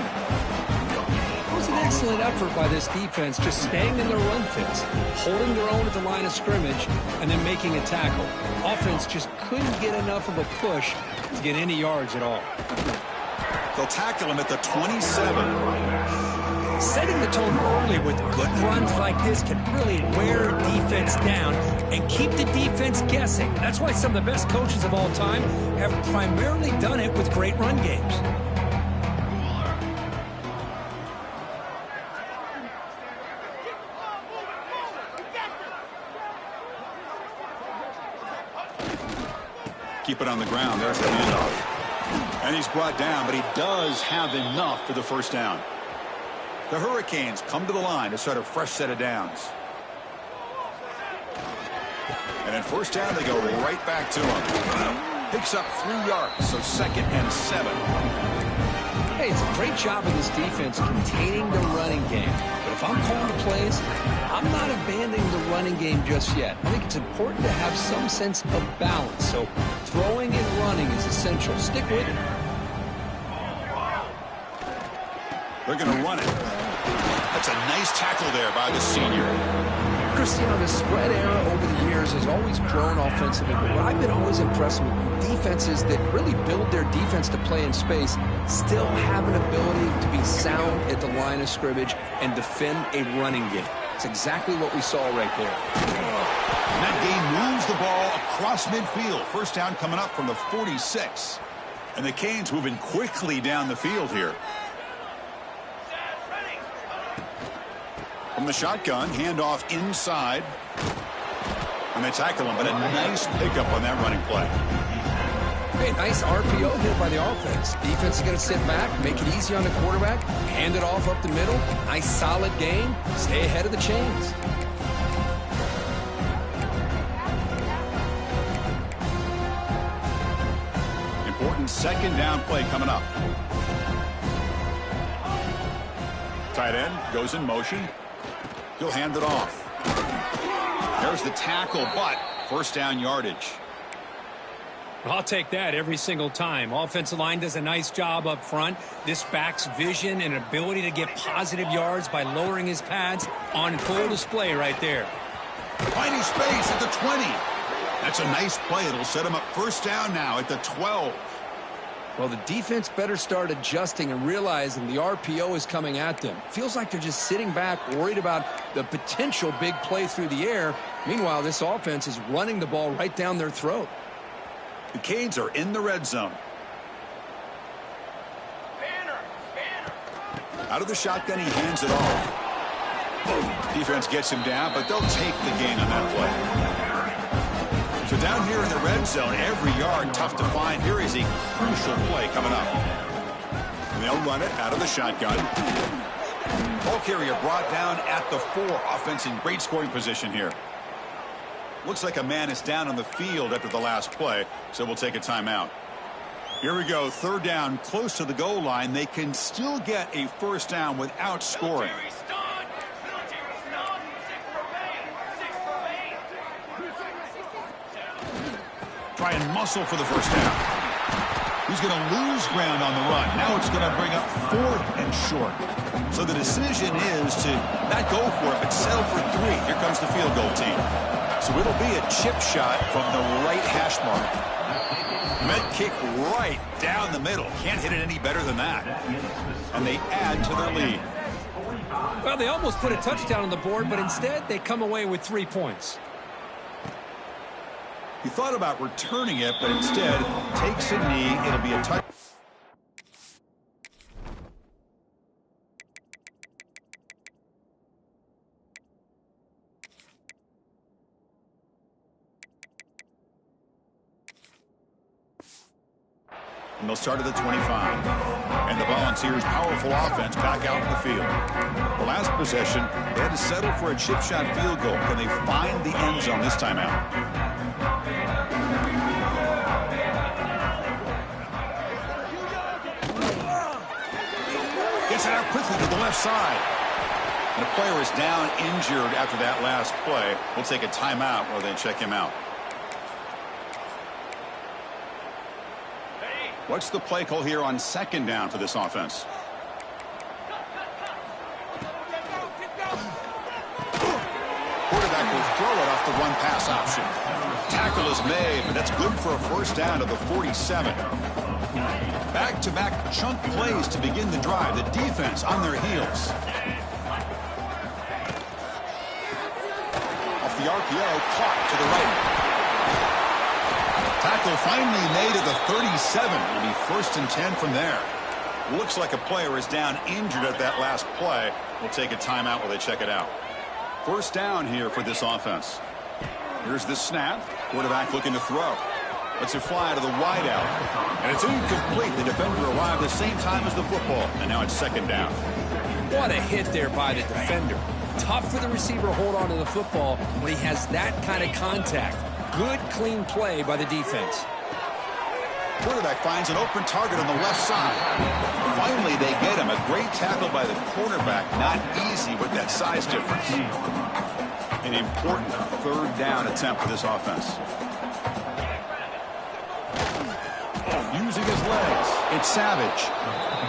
S3: It was an excellent effort by this defense, just staying in their run fits, holding their own at the line of scrimmage, and then making a tackle. Offense just couldn't get enough of a push to get any yards at all.
S1: They'll tackle him at the 27.
S3: Setting the tone early with good runs like this can really wear defense down and keep the defense guessing. That's why some of the best coaches of all time have primarily done it with great run games.
S1: Keep it on the ground. There's the handoff. And he's brought down, but he does have enough for the first down. The Hurricanes come to the line to start a fresh set of downs. And at first down, they go right back to him. Picks up 3 yards, so 2nd and 7.
S3: Hey, it's a great job of this defense containing the running game. But if I'm calling the plays, I'm not abandoning the running game just yet. I think it's important to have some sense of balance. So throwing and running is essential. Stick with it.
S1: They're going to run it. That's a nice tackle there by the senior.
S3: Chris, you know, the spread era over the years has always grown offensively, but what I've been always impressed with defenses that really build their defense to play in space still have an ability to be sound at the line of scrimmage and defend a running game. It's exactly what we saw right there.
S1: And that game moves the ball across midfield. First down coming up from the 46. And the Canes moving quickly down the field here. From the shotgun, handoff inside. And they tackle him, but a nice pickup on that running play.
S3: Okay, nice RPO here by the offense. Defense is going to sit back, make it easy on the quarterback, hand it off up the middle. Nice solid game. Stay ahead of the chains.
S1: Important second down play coming up. Tight end goes in motion. He'll hand it off. There's the tackle, but first down yardage.
S3: I'll take that every single time. Offensive line does a nice job up front. This back's vision and ability to get positive yards by lowering his pads on full display right there.
S1: Finding space at the 20. That's a nice play. It'll set him up first down now at the 12.
S3: Well, the defense better start adjusting and realizing the RPO is coming at them. Feels like they're just sitting back, worried about the potential big play through the air. Meanwhile, this offense is running the ball right down their throat.
S1: The Canes are in the red zone. Out of the shotgun, he hands it off. Defense gets him down, but they'll take the gain on that play. So down here in the red zone, every yard tough to find. Here is a crucial play coming up. And they'll run it out of the shotgun. Ball carrier brought down at the 4. Offense in great scoring position here. Looks like a man is down on the field after the last play, so we'll take a timeout. Here we go, third down, close to the goal line. They can still get a first down without scoring. Try and muscle for the first down. He's going to lose ground on the run. Now it's going to bring up 4th and short. So the decision is to not go for it, but settle for 3. Here comes the field goal team. So it'll be a chip shot from the right hash mark. Mid kick right down the middle. Can't hit it any better than that. And they add to their lead.
S3: Well, they almost put a touchdown on the board, but instead they come away with 3 points.
S1: He thought about returning it, but instead takes a knee. It'll be a touch. And they'll start at the 25. And the Volunteers' powerful offense back out in the field. The last possession, they had to settle for a chip shot field goal. Can they find the end zone this time out? Gets it out quickly to the left side. And the player is down injured after that last play. We'll take a timeout while they check him out. What's the play call here on second down for this offense? Quarterback will throw it off the run pass option. Tackle is made, but that's good for a first down to the 47. Back-to-back chunk plays to begin the drive. The defense on their heels. Off the RPO, caught to the right. Tackle finally made at the 37. It'll be 1st and 10 from there. Looks like a player is down injured at that last play. We'll take a timeout while they check it out. First down here for this offense. Here's the snap. Quarterback looking to throw. Lets it fly to the wideout. And it's incomplete. The defender arrived the same time as the football. And now it's second down.
S3: What a hit there by the defender. Tough for the receiver to hold on to the football when he has that kind of contact. Good, clean play by the defense.
S1: Quarterback finds an open target on the left side. Finally, they get him. A great tackle by the cornerback. Not easy with that size difference. An important third down attempt for this offense. Using his legs, it's Savage.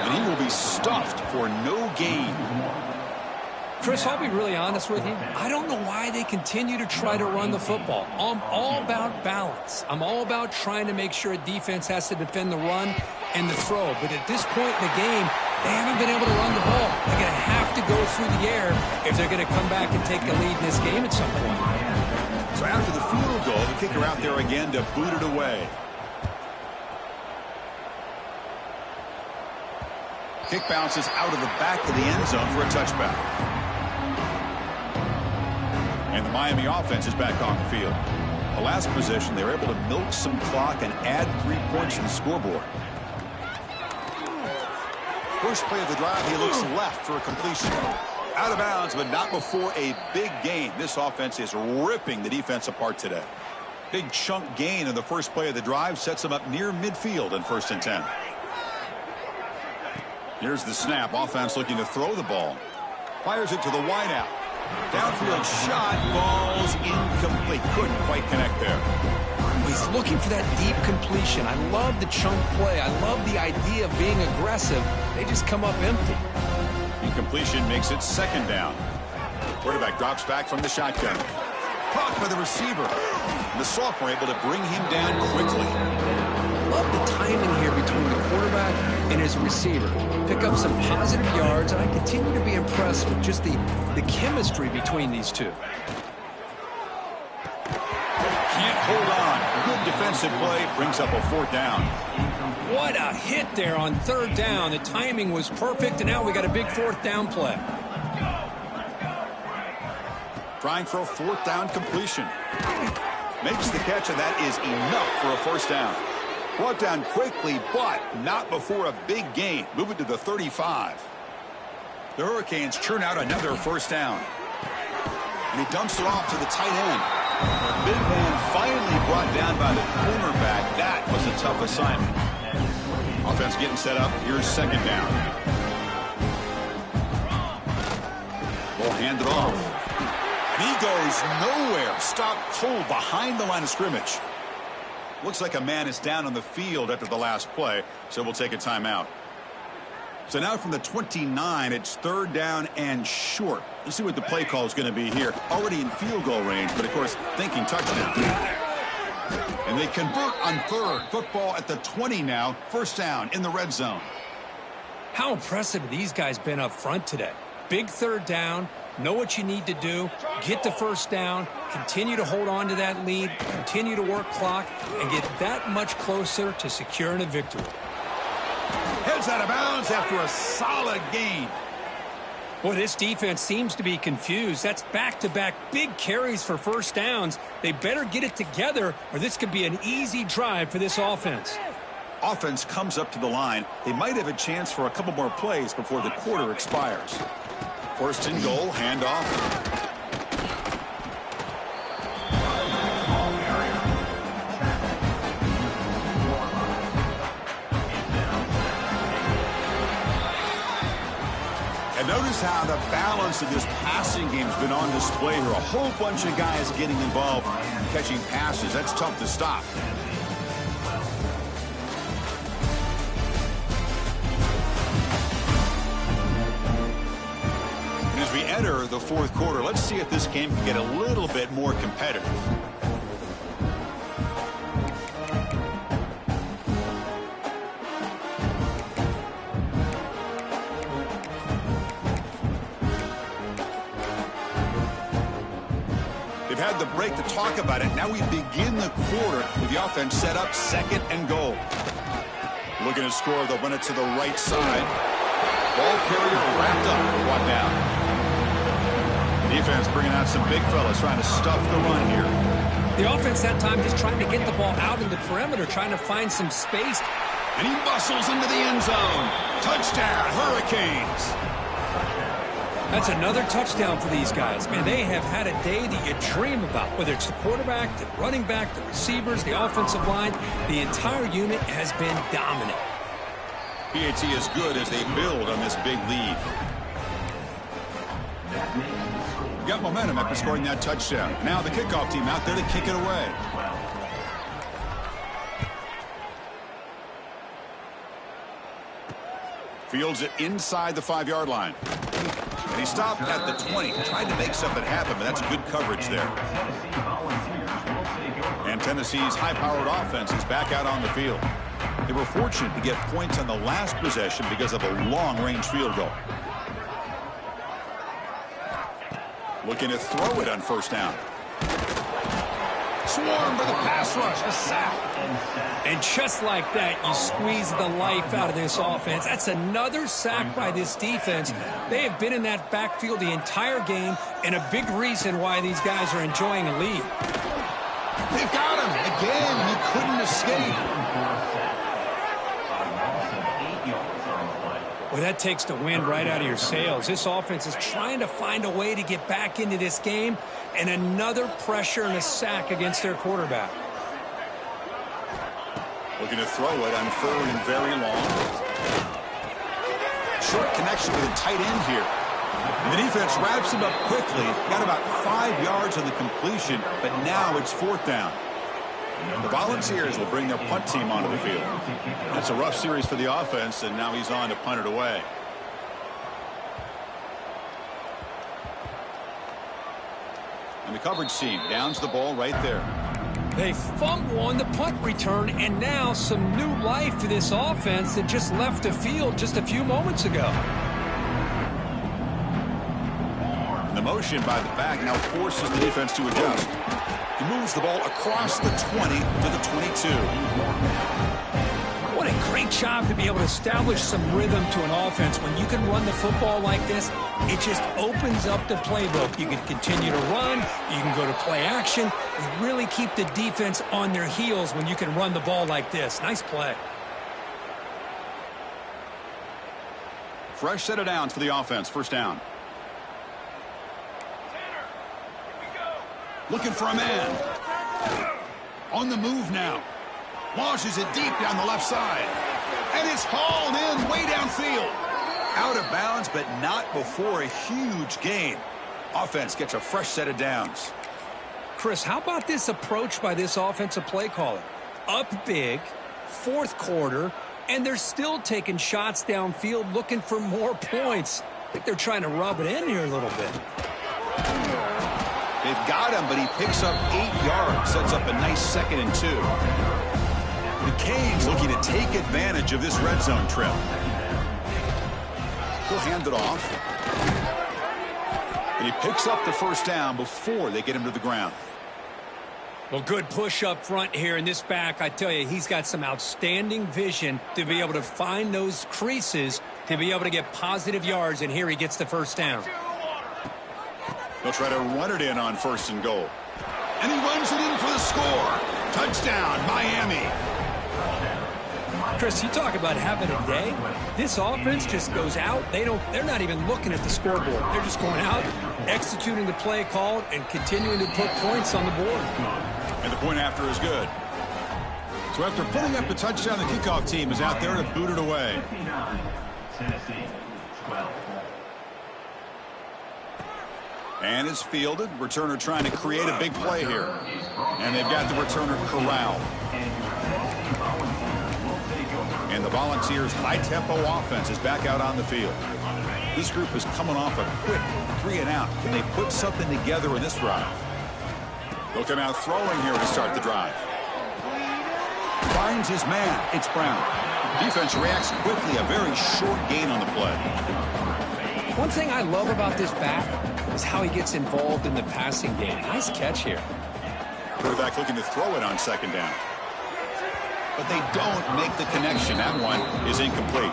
S1: And he will be stuffed for no gain.
S3: Chris, I'll be really honest with you. I don't know why they continue to try to run the football. I'm all about balance. I'm all about trying to make sure a defense has to defend the run and the throw. But at this point in the game, they haven't been able to run the ball. They're going to have to go through the air if they're going to come back and take a lead in this game at some point.
S1: So after the field goal, the kicker out there again to boot it away. Kick bounces out of the back of the end zone for a touchback. And the Miami offense is back on the field. The last possession, they were able to milk some clock and add 3 points to the scoreboard. First play of the drive, he looks left for a completion. Out of bounds, but not before a big gain. This offense is ripping the defense apart today. Big chunk gain in the first play of the drive sets them up near midfield in 1st and 10. Here's the snap. Offense looking to throw the ball. Fires it to the wideout. Downfield shot, falls incomplete. Couldn't quite connect there.
S3: He's looking for that deep completion. I love the chunk play. I love the idea of being aggressive. They just come up empty.
S1: Incompletion makes it second down. Quarterback drops back from the shotgun. Caught by the receiver. And the sophomore able to bring him down quickly.
S3: Love the timing here between the quarterback and his receiver. Pick up some positive yards, and I continue to be impressed with just the chemistry between these two.
S1: Can't hold on. Good defensive play brings up a 4th down.
S3: What a hit there on 3rd down. The timing was perfect, and now we got a big 4th down play.
S1: Trying for a 4th down completion. Makes the catch, and that is enough for a 1st down. Brought down quickly, but not before a big gain. Move it to the 35. The Hurricanes churn out another 1st down. And he dumps it off to the tight end. Big man finally brought down by the cornerback. That was a tough assignment. Offense getting set up. Here's 2nd down. Ball handed off. And he goes nowhere. Stopped cold behind the line of scrimmage. Looks like a man is down on the field after the last play, so we'll take a timeout. So now from the 29, it's 3rd down and short. Let's see what the play call is going to be here. Already in field goal range, but of course thinking touchdown. And they convert on 3rd. Football at the 20 now. 1st down in the red zone.
S3: How impressive have these guys been up front today? Big 3rd down. Know what you need to do. Get the 1st down. Continue to hold on to that lead. Continue to work clock. And get that much closer to securing a victory.
S1: Heads out of bounds after a solid gain.
S3: Boy, this defense seems to be confused. That's back-to-back big carries for 1st downs. They better get it together, or this could be an easy drive for this offense.
S1: Offense comes up to the line. They might have a chance for a couple more plays before the quarter expires. 1st and goal, handoff. And notice how the balance of this passing game has been on display here. A whole bunch of guys getting involved catching passes. That's tough to stop. And as we enter the 4th quarter, let's see if this game can get a little bit more competitive. They've had the break to talk about it. Now we begin the quarter with the offense set up 2nd and goal. Looking to score, they'll run it to the right side. Ball carrier wrapped up, 1 down. Defense bringing out some big fellas trying to stuff the run here.
S3: The offense that time just trying to get the ball out in the perimeter, trying to find some space.
S1: And he bustles into the end zone. Touchdown, Hurricanes.
S3: That's another touchdown for these guys. Man, they have had a day that you dream about, whether it's the quarterback, the running back, the receivers, the offensive line. The entire unit has been dominant.
S1: PAT is good as they build on this big lead. Got momentum after scoring that touchdown. Now the kickoff team out there to kick it away. Fields it inside the 5-yard line. And he stopped at the 20. Tried to make something happen, but that's good coverage there. And Tennessee's high-powered offense is back out on the field. They were fortunate to get points on the last possession because of a long-range field goal. Looking to throw it on 1st down. Swarm for the pass rush. A sack.
S3: And just like that, you squeeze the life out of this offense. That's another sack by this defense. They have been in that backfield the entire game, and a big reason why these guys are enjoying a lead.
S1: They've got him. Again, he couldn't escape.
S3: Well, that takes the wind right out of your sails. This offense is trying to find a way to get back into this game, and another pressure and a sack against their quarterback.
S1: Looking to throw it on 3rd and very long. Short connection with a tight end here. And the defense wraps him up quickly. Got about 5 yards on the completion, but now it's 4th down. The Volunteers will bring their punt team onto the field. That's a rough series for the offense, and now he's on to punt it away. And the coverage team downs the ball right there.
S3: They fumble on the punt return, and now some new life to this offense that just left the field just a few moments ago.
S1: The motion by the back now forces the defense to adjust. He moves the ball across the 20 to the 22.
S3: What a great job to be able to establish some rhythm to an offense. When you can run the football like this, it just opens up the playbook. You can continue to run. You can go to play action. You really keep the defense on their heels when you can run the ball like this. Nice play.
S1: Fresh set of downs for the offense. 1st down. Looking for a man. On the move now. Launches it deep down the left side. And it's hauled in way downfield. Out of bounds, but not before a huge gain. Offense gets a fresh set of downs.
S3: Chris, how about this approach by this offensive play caller? Up big, 4th quarter, And they're still taking shots downfield looking for more points. I think they're trying to rub it in here a little bit.
S1: They've got him, but he picks up 8 yards, sets up a nice 2nd and 2. The Canes looking to take advantage of this red zone trip. He'll hand it off. And he picks up the first down before they get him to the ground.
S3: Well, good push up front here in this back. I tell you, he's got some outstanding vision to be able to find those creases, to be able to get positive yards, and here he gets the first down.
S1: They'll try to run it in on 1st and goal. And he runs it in for the score. Touchdown, Miami.
S3: Chris, you talk about having a day. This offense just goes out. They're not even looking at the scoreboard. They're just going out, executing the play called, and continuing to put points on the board.
S1: And the point after is good.
S2: So after putting up the touchdown, the kickoff team is out there to boot it away.
S1: And it's fielded. Returner trying to create a big play here. And they've got the returner corralled. And the Volunteers' high-tempo offense is back out on the field. This group is coming off a quick 3 and out. Can they put something together in this drive? They'll come out throwing here to start the drive. Finds his man. It's Brown. Defense reacts quickly. A very short gain on the play.
S3: One thing I love about this back is how he gets involved in the passing game. Nice catch here.
S1: Quarterback looking to throw it on 2nd down. But they don't make the connection. That one is incomplete.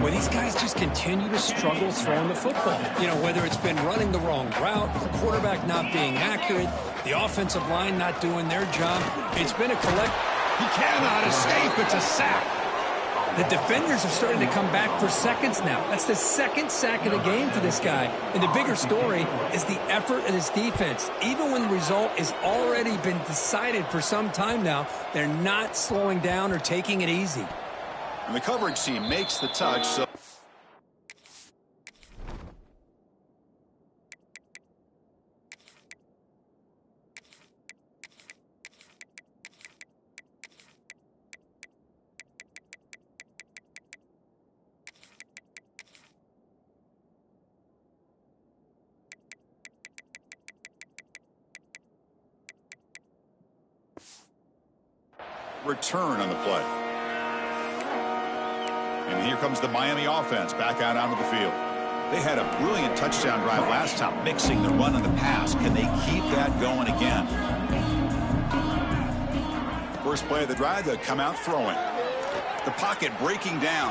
S3: Well, these guys just continue to struggle throwing the football. You know, whether it's been running the wrong route, the quarterback not being accurate, the offensive line not doing their job. It's been a collect.
S2: He cannot escape. It's a sack.
S3: The defenders are starting to come back for seconds now. That's the 2nd sack of the game for this guy. And the bigger story is the effort of his defense. Even when the result has already been decided for some time now, they're not slowing down or taking it easy.
S1: And the coverage team makes the touch. So return on the play. And here comes the Miami offense back out onto the field. They had a brilliant touchdown drive last time, mixing the run and the pass. Can they keep that going again? First play of the drive, they'll come out throwing. The pocket breaking down.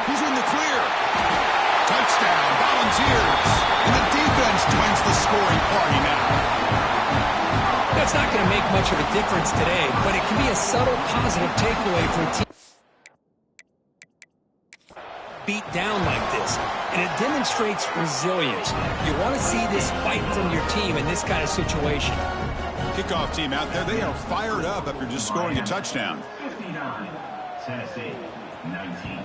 S1: He's in the clear. Touchdown, Volunteers. And the defense joins the scoring party now.
S3: That's not going to make much of a difference today, but it can be a subtle positive takeaway for a team beat down like this. And it demonstrates resilience. You want to see this fight from your team in this kind of situation.
S1: Kickoff team out there, they are fired up after just scoring a touchdown.
S6: 59, Tennessee, 19.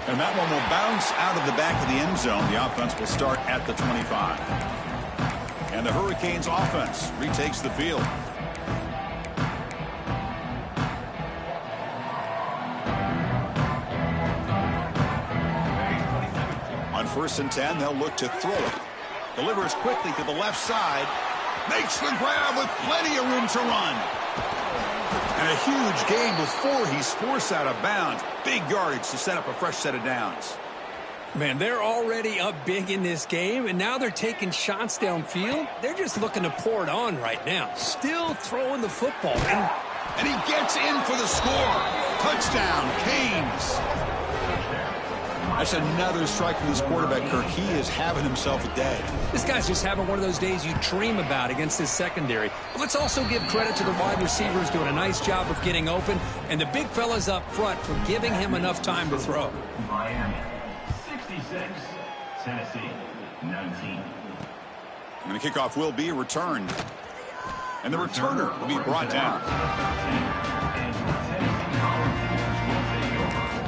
S1: And that one will bounce out of the back of the end zone. The offense will start at the 25. And the Hurricanes offense retakes the field. On 1st and 10, they'll look to throw it. Delivers quickly to the left side. Makes the grab with plenty of room to run. And a huge gain before he's forced out of bounds. Big yardage to set up a fresh set of downs.
S3: Man, they're already up big in this game, and now they're taking shots downfield. They're just looking to pour it on right now. Still throwing the football.
S1: And he gets in for the score. Touchdown, Canes. That's another strike from this quarterback, Kirk. He is having himself a day.
S3: This guy's just having one of those days you dream about against his secondary. But let's also give credit to the wide receivers doing a nice job of getting open, and the big fellas up front for giving him enough time to throw.
S6: Miami, 66, Tennessee, 19.
S1: And the kickoff will be returned. And the returner will be brought down.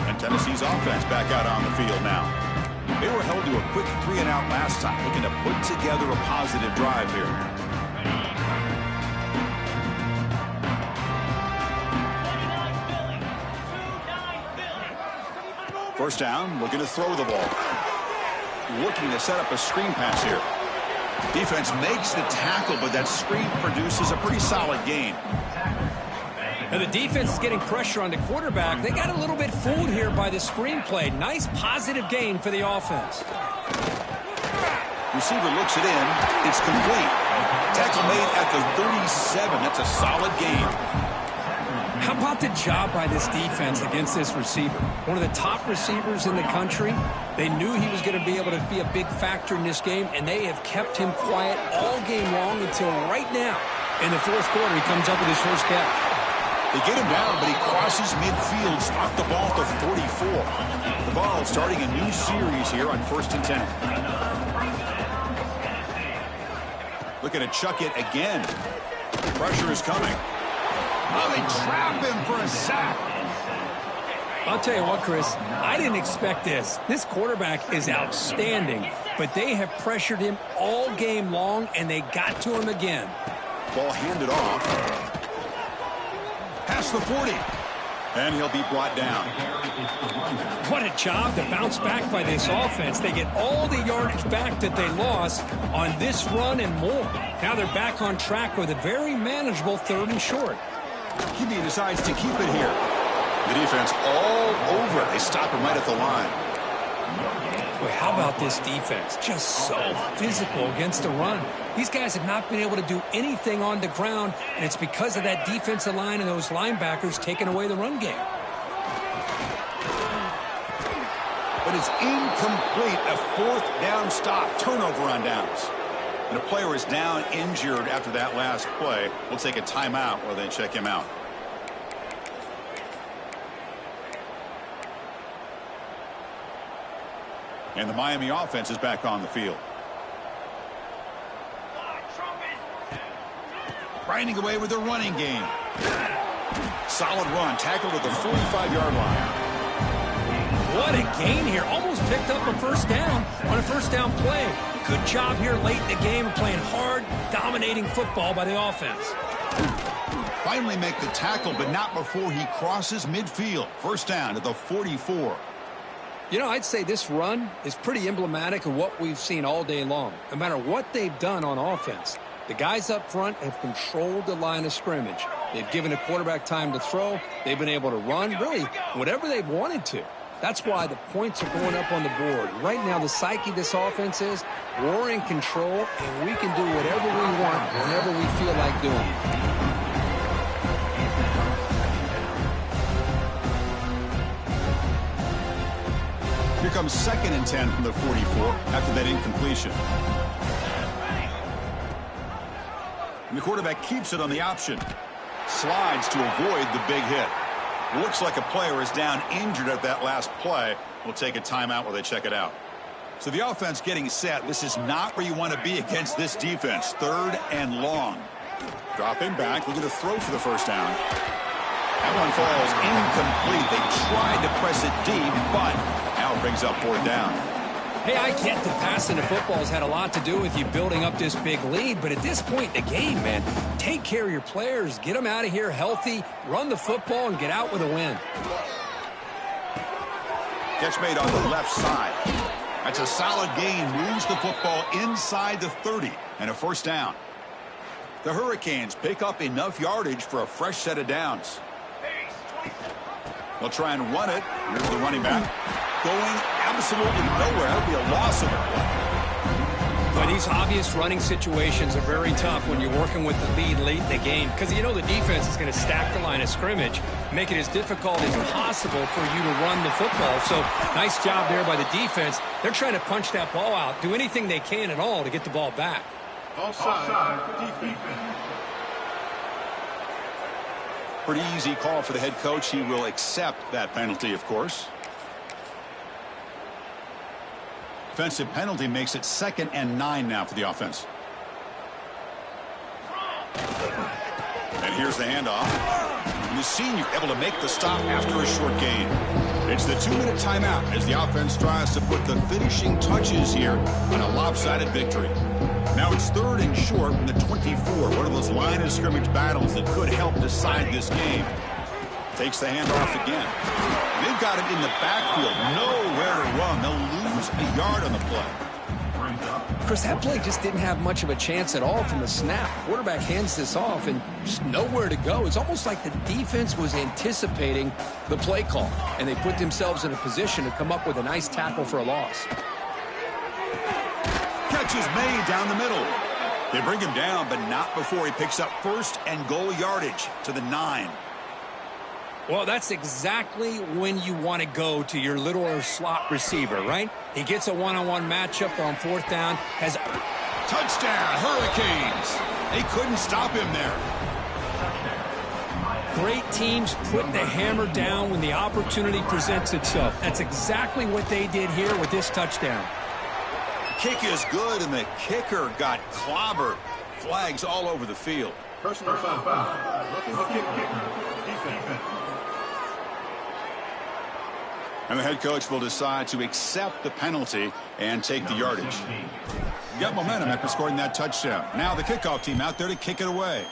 S1: And Tennessee's offense back out on the field now. They were held to a quick 3 and out last time, looking to put together a positive drive here. First down, looking to throw the ball. Looking to set up a screen pass here. Defense makes the tackle, but that screen produces a pretty solid gain.
S3: Now the defense is getting pressure on the quarterback. They got a little bit fooled here by the screenplay. Nice positive gain for the offense.
S1: Receiver looks it in. It's complete. Tackle made at the 37. That's a solid gain.
S3: How about the job by this defense against this receiver? One of the top receivers in the country. They knew he was going to be able to be a big factor in this game, and they have kept him quiet all game long until right now. In the fourth quarter, he comes up with his first catch.
S1: They get him down, but he crosses midfield, stopped the ball at the 44. The ball starting a new series here on 1st and 10. Looking to chuck it again. Pressure is coming. Oh, they trap him for a sack.
S3: I'll tell you what, Chris, I didn't expect this. This quarterback is outstanding, but they have pressured him all game long, and they got to him again.
S1: Ball handed off. Past the 40. And he'll be brought down.
S3: What a job to bounce back by this offense. They get all the yardage back that they lost on this run and more. Now they're back on track with a very manageable 3rd and short.
S1: QB decides to keep it here. The defense all over it. They stop him right at the line.
S3: Boy, how about this defense? Just so physical against the run. These guys have not been able to do anything on the ground, and it's because of that defensive line and those linebackers taking away the run game.
S1: But it's incomplete. A 4th down stop. Turnover on downs. And a player is down injured after that last play. We'll take a timeout while they check him out. And the Miami offense is back on the field. Grinding away with a running game. Solid run. Tackled at the 45-yard line.
S3: What a gain here. Almost picked up a first down on a first down play. Good job here late in the game of playing hard, dominating football by the offense.
S1: Finally make the tackle, but not before he crosses midfield. First down at the 44.
S3: You know, I'd say this run is pretty emblematic of what we've seen all day long. No matter what they've done on offense, the guys up front have controlled the line of scrimmage. They've given the quarterback time to throw. They've been able to run, really, whatever they've wanted to. That's why the points are going up on the board. Right now, the psyche of this offense is we're in control, and we can do whatever we want whenever we feel like doing it.
S1: Here comes 2nd and 10 from the 44 after that incompletion. And the quarterback keeps it on the option. Slides to avoid the big hit. Looks like a player is down injured at that last play. We'll take a timeout while they check it out. So the offense getting set. This is not where you want to be against this defense. 3rd and long. Dropping back, looking to throw for the first down. That one falls incomplete. They tried to press it deep, but now it brings up 4th down.
S3: Hey, I get the passing the football has had a lot to do with you building up this big lead, but at this point in the game, man, take care of your players, get them out of here healthy, run the football, and get out with a win.
S1: Catch made on the left side. That's a solid gain. Moves the football inside the 30 and a first down. The Hurricanes pick up enough yardage for a fresh set of downs. They'll try and run it. Here's the running back. Going absolutely nowhere. That'll be a loss of it.
S3: But these obvious running situations are very tough when you're working with the lead late in the game, because you know the defense is going to stack the line of scrimmage, make it as difficult as possible for you to run the football. So nice job there by the defense. They're trying to punch that ball out, do anything they can at all to get the ball back.
S6: Offside defense.
S1: Pretty easy call for the head coach. He will accept that penalty, of course. Defensive penalty makes it 2nd and 9 now for the offense. And here's the handoff. And the senior able to make the stop after a short gain. It's the 2-minute timeout as the offense tries to put the finishing touches here on a lopsided victory. Now it's 3rd and short from the 24. One of those line of scrimmage battles that could help decide this game. Takes the handoff again. They've got him in the backfield. Nowhere to run. They'll lose a yard on the play.
S3: Chris, that play just didn't have much of a chance at all from the snap. Quarterback hands this off and just nowhere to go. It's almost like the defense was anticipating the play call, and they put themselves in a position to come up with a nice tackle for a loss.
S1: Catch is made down the middle. They bring him down, but not before he picks up first and goal yardage to the 9.
S3: Well, that's exactly when you want to go to your little slot receiver, right? He gets a one-on-one matchup on 4th down. Has
S1: touchdown, Hurricanes. They couldn't stop him there.
S3: Great teams put the hammer down when the opportunity presents itself. That's exactly what they did here with this touchdown.
S1: Kick is good, and the kicker got clobbered. Flags all over the field.
S6: Personal foul. Looking kicker. Defense.
S1: And the head coach will decide to accept the penalty and take the yardage. Got momentum after scoring that touchdown. Now the kickoff team out there to kick it away.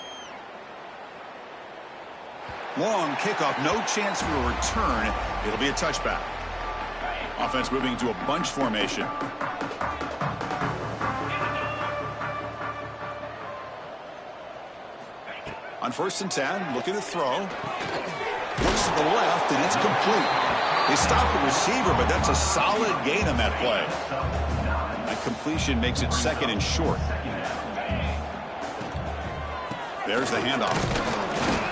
S1: Long kickoff, no chance for a return. It'll be a touchback. Offense moving into a bunch formation. On 1st and 10, looking to throw. Looks to the left, and it's complete. They stopped the receiver, but that's a solid gain on that play. That completion makes it 2nd and short. There's the handoff.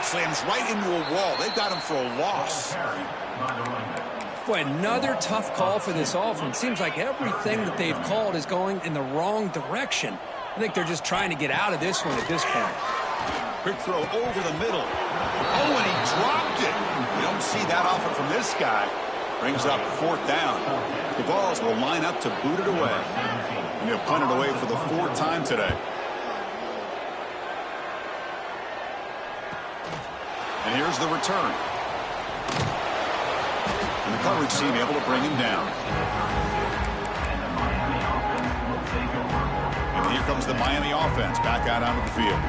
S1: Slams right into a wall. They've got him for a loss.
S3: Boy, another tough call for this offense. Seems like everything that they've called is going in the wrong direction. I think they're just trying to get out of this one at this point.
S1: Quick throw over the middle. Oh, and he dropped it. You don't see that often from this guy. Brings up 4th down. The Vols will line up to boot it away. And they'll punt it away for the 4th time today. And here's the return. And the coverage team able to bring him down. And here comes the Miami offense back out onto the field.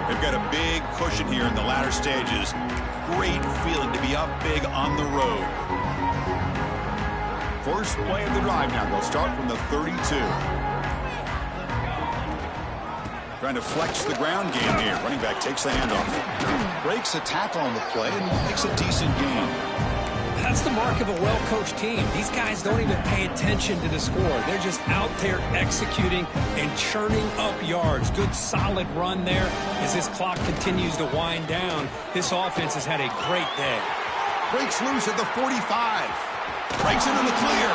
S1: They've got a big cushion here in the latter stages. Great feeling to be up big on the road. First play of the drive now. They'll start from the 32. Trying to flex the ground game here. Running back takes the handoff. Breaks a tackle on the play and makes a decent gain.
S3: That's the mark of a well-coached team. These guys don't even pay attention to the score. They're just out there executing and churning up yards. Good, solid run there. As this clock continues to wind down, this offense has had a great day.
S1: Breaks loose at the 45. Breaks into the clear.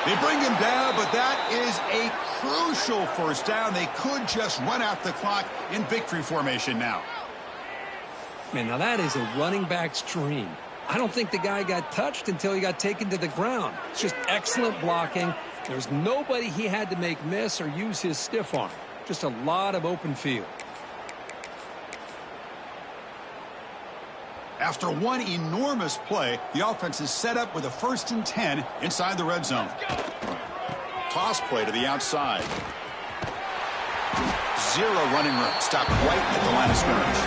S1: They bring him down, but that is a crucial 1st down. They could just run out the clock in victory formation now.
S3: Man, now that is a running back's dream. I don't think the guy got touched until he got taken to the ground. It's just excellent blocking. There's nobody he had to make miss or use his stiff arm. Just a lot of open field.
S1: After one enormous play, the offense is set up with a 1st and 10 inside the red zone. Toss play to the outside. Zero running room. Stopped right at the line of scrimmage.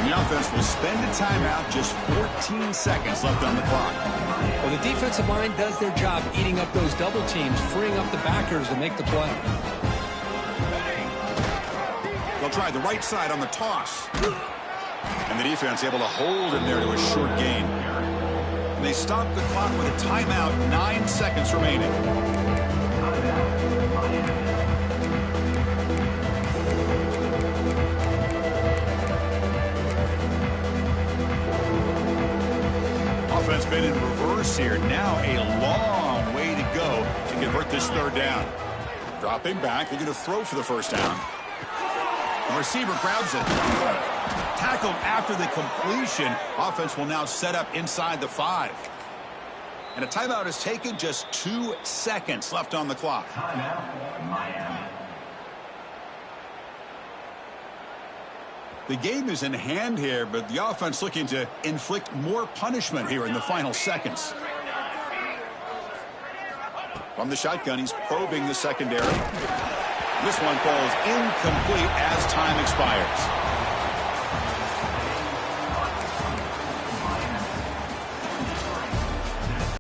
S1: The offense will spend a timeout, just 14 seconds left on the clock.
S3: Well, the defensive line does their job eating up those double teams, freeing up the backers to make the play.
S1: They'll try the right side on the toss. And the defense able to hold him there to a short gain. And they stop the clock with a timeout, 9 seconds remaining. Offense been in reverse here. Now a long way to go to convert this 3rd down. Dropping back. They're going to throw for the 1st down. The receiver grabs it. Tackled after the completion. Offense will now set up inside the 5. And a timeout is taken. Just 2 seconds left on the clock. The game is in hand here, but the offense looking to inflict more punishment here in the final seconds. From the shotgun, he's probing the secondary. This one falls incomplete as time expires.